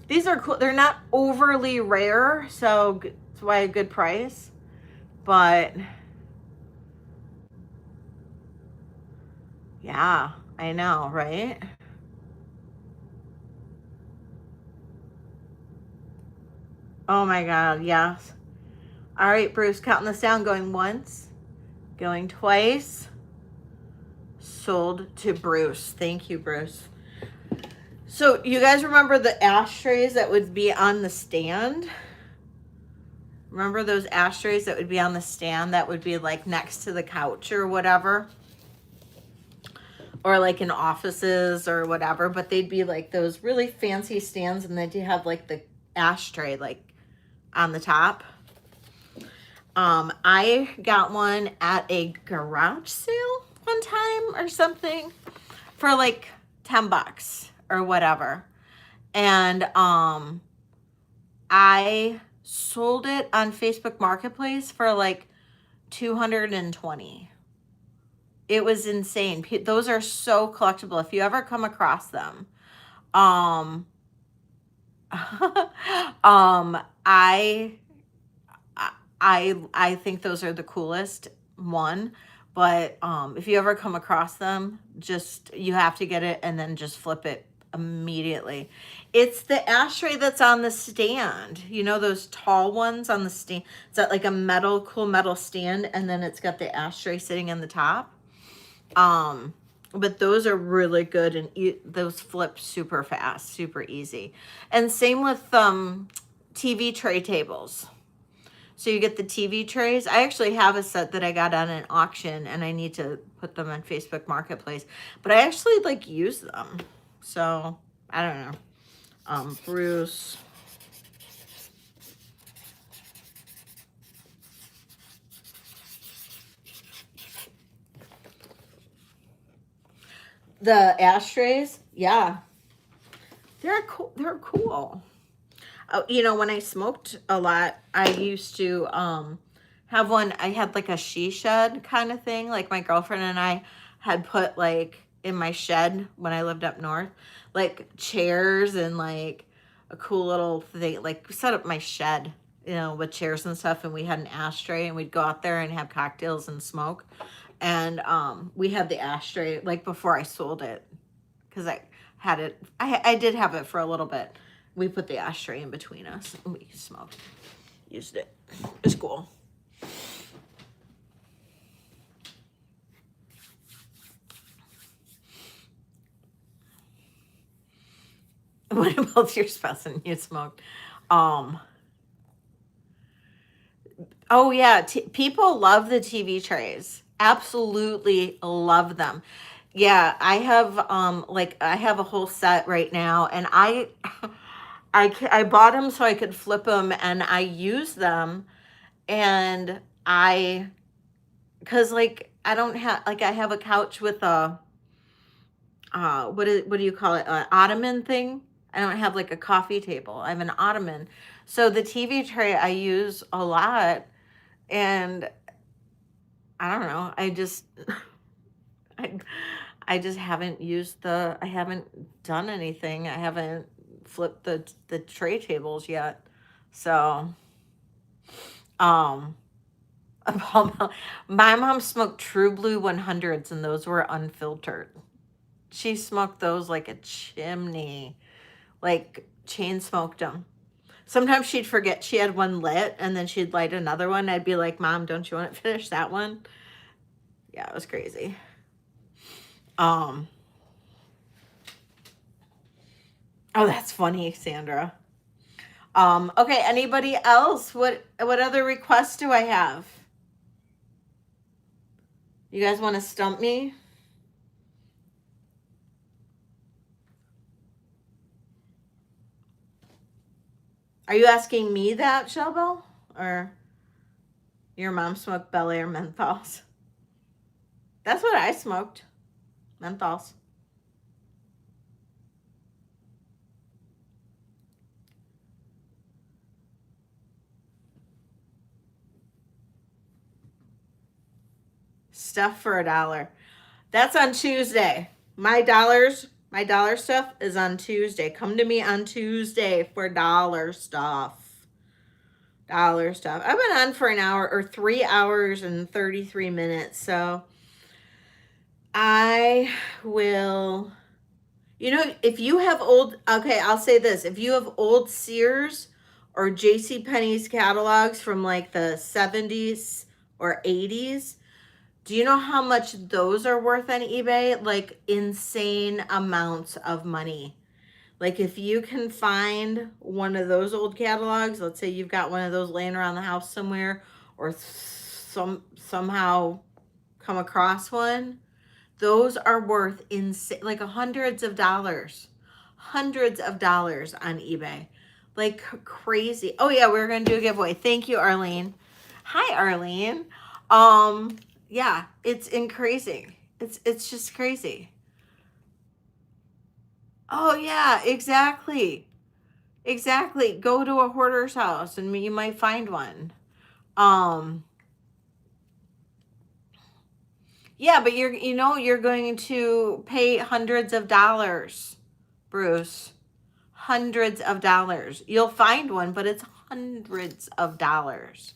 These are cool. They're not overly rare, so that's why a good price. But yeah, I know, right? Oh my God, yes. All right, Bruce, counting this down, going once, going twice. Sold to Bruce. Thank you, Bruce. So you guys remember the ashtrays that would be on the stand? Remember those ashtrays that would be on the stand that would be like next to the couch or whatever? Or like in offices or whatever, but they'd be like those really fancy stands and they'd have like the ashtray like on the top. I got one at a garage sale one time or something for like $10 or whatever. And I sold it on Facebook Marketplace for like $220. It was insane. Those are so collectible. If you ever come across them, I think those are the coolest one. But if you ever come across them, just you have to get it and then just flip it immediately. It's the ashtray that's on the stand. You know those tall ones on the stand? It's got like a cool metal stand, and then it's got the ashtray sitting in the top. But those are really good, and those flip super fast, super easy. And same with TV tray tables. So you get the TV trays. I actually have a set that I got on an auction, and I need to put them on Facebook Marketplace. But I actually like use them. So I don't know. Bruce. The ashtrays, yeah, they're cool. They're cool. You know, when I smoked a lot, I used to have one. I had like a she shed kind of thing. Like my girlfriend and I had put like in my shed when I lived up north, like chairs and like a cool little thing. Like set up my shed, you know, with chairs and stuff. And we had an ashtray, and we'd go out there and have cocktails and smoke. And we had the ashtray like before I sold it, because I had it. I did have it for a little bit. We put the ashtray in between us and we smoked. Used it. It's cool. What about your spouse and you smoked? Oh yeah, people love the TV trays. Absolutely love them. Yeah, I have I have a whole set right now, and I bought them so I could flip them, and I use them, and because like I don't have, like I have a couch with a what do you call it, an ottoman thing. I don't have like a coffee table. I have an ottoman. So the TV tray I use a lot, and I don't know. I just haven't I haven't done anything. I haven't flipped the tray tables yet. So, um, my mom smoked True Blue 100s, and those were unfiltered. She smoked those like a chimney, like chain smoked them. Sometimes she'd forget she had one lit and then she'd light another one. I'd be like, Mom, don't you want to finish that one? Yeah, it was crazy. Oh, that's funny, Sandra. Okay, anybody else? What other requests do I have? You guys want to stump me? Are you asking me that, Shelbel? Or your mom smoked Bel Air menthols? That's what I smoked. Menthols. Stuff for $1. That's on Tuesday. My dollar stuff is on Tuesday. Come to me on Tuesday for dollar stuff. Dollar stuff. I've been on for an hour or 3 hours and 33 minutes. So I will, if you have okay, I'll say this. If you have old Sears or JCPenney's catalogs from like the 70s or 80s, do you know how much those are worth on eBay? Like insane amounts of money. Like if you can find one of those old catalogs, let's say you've got one of those laying around the house somewhere, or somehow come across one, those are worth insane, like hundreds of dollars on eBay, like crazy. Oh yeah, we're gonna do a giveaway. Thank you, Arlene. Hi, Arlene. Yeah, it's crazy. It's just crazy. Oh yeah, exactly. Exactly. Go to a hoarder's house and you might find one. Yeah, but you're going to pay hundreds of dollars, Bruce. Hundreds of dollars. You'll find one, but it's hundreds of dollars.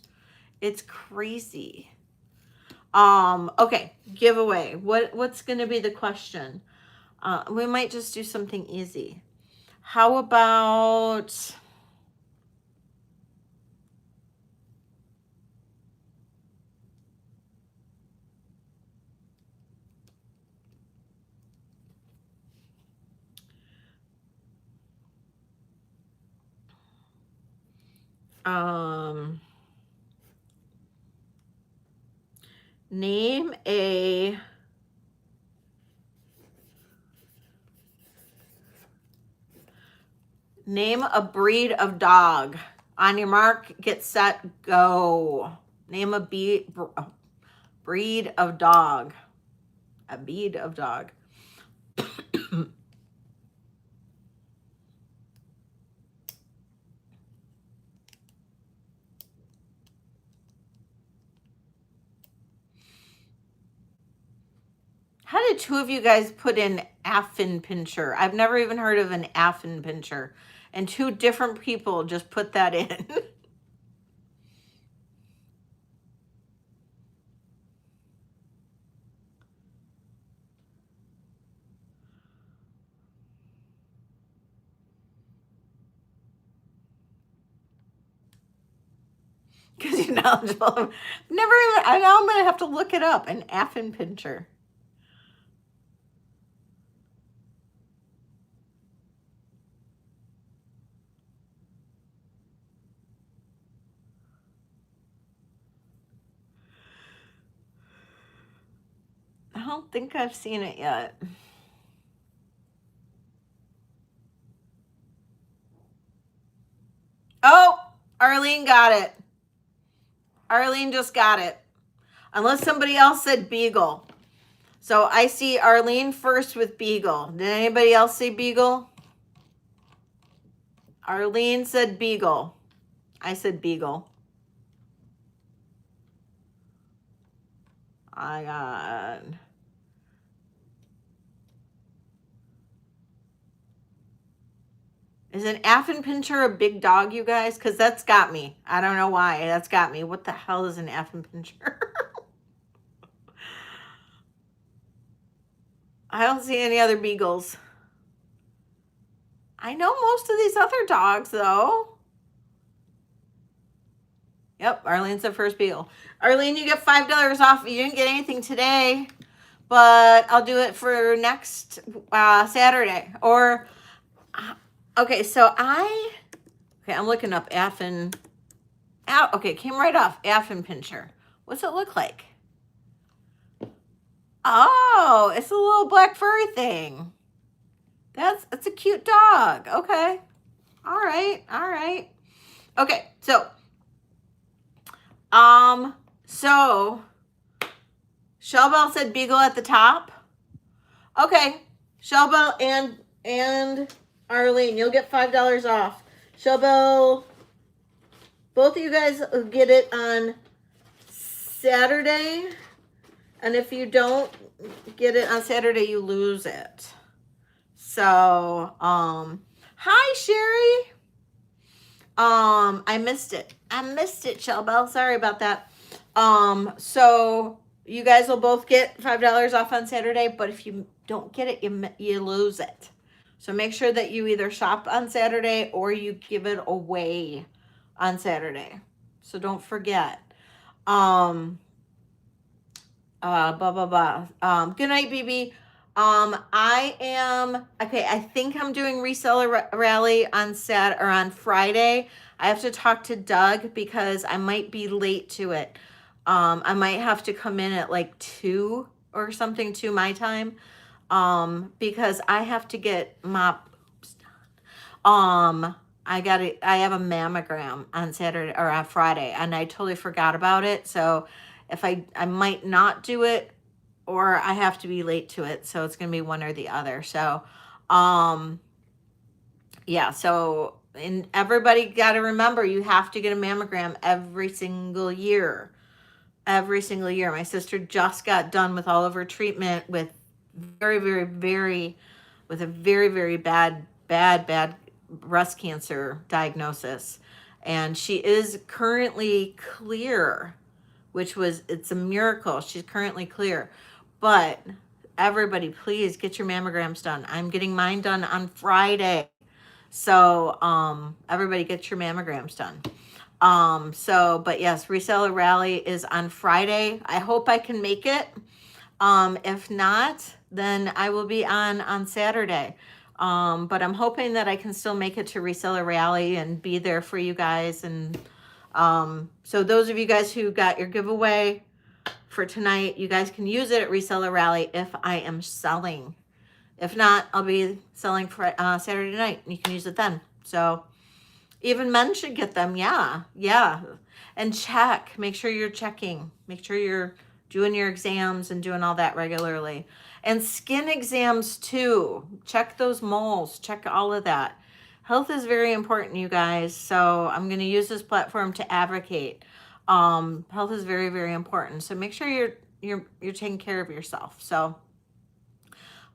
It's crazy. Okay, giveaway. What's going to be the question? We might just do something easy. How about name a breed of dog. On your mark, get set, go. Name a breed of dog. A breed of dog. How did two of you guys put in Affenpinscher? I've never even heard of an Affenpinscher. And two different people just put that in. Because you're knowledgeable. Never even, now I'm going to have to look it up. An Affenpinscher. I don't think I've seen it yet. Oh, Arlene got it. Arlene just got it. Unless somebody else said Beagle. So I see Arlene first with Beagle. Did anybody else say Beagle? Arlene said Beagle. I said Beagle. I got... Is an Affenpinscher a big dog, you guys? Because that's got me. I don't know why. That's got me. What the hell is an Affenpinscher? I don't see any other beagles. I know most of these other dogs, though. Yep, Arlene's the first beagle. Arlene, you get $5 off. You didn't get anything today, but I'll do it for next Saturday. Or, okay, so I'm looking up Affin. Okay, it came right off. Affin Pinscher. What's it look like? Oh, it's a little black furry thing. It's a cute dog. Okay. All right. Okay, so Shellbell said beagle at the top. Okay, Shellbell and Arlene, you'll get $5 off. Shellbell, both of you guys will get it on Saturday. And if you don't get it on Saturday, you lose it. So, hi, Sherry. I missed it, Shellbell. Sorry about that. So you guys will both get $5 off on Saturday, but if you don't get it, you lose it. So make sure that you either shop on Saturday or you give it away on Saturday. So don't forget. Good night, BB. I think I'm doing reseller rally on on Friday. I have to talk to Doug because I might be late to it. I might have to come in at like 2 or something to my time. Because I have to get my I have a mammogram on Saturday or on Friday, and I totally forgot about it. So if I might not do it, or I have to be late to it. So it's going to be one or the other. So, yeah. So, and everybody got to remember, you have to get a mammogram every single year. Every single year. My sister just got done with all of her treatment with a very, very bad breast cancer diagnosis. And she is currently clear, it's a miracle. She's currently clear. But everybody, please get your mammograms done. I'm getting mine done on Friday. So, everybody get your mammograms done. But yes, reseller rally is on Friday. I hope I can make it. If not, then I will be on Saturday. But I'm hoping that I can still make it to reseller rally and be there for you guys. And, so those of you guys who got your giveaway for tonight, you guys can use it at reseller rally if I am selling. If not, I'll be selling for Saturday night, and you can use it then. So even men should get them. Yeah. And check. Make sure you're checking. Make sure you're doing your exams and doing all that regularly. And skin exams too. Check those moles. Check all of that. Health is very important, you guys. So I'm going to use this platform to advocate. Health is very, very important. So make sure you're taking care of yourself. So,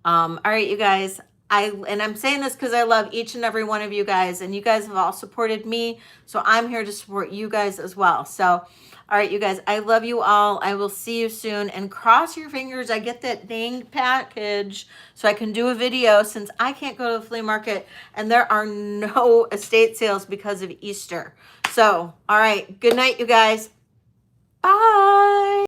all right, you guys, I'm saying this because I love each and every one of you guys, and you guys have all supported me. So I'm here to support you guys as well. So, all right, you guys, I love you all. I will see you soon, and cross your fingers I get that dang package so I can do a video, since I can't go to the flea market and there are no estate sales because of Easter. So, all right, good night, you guys. Bye.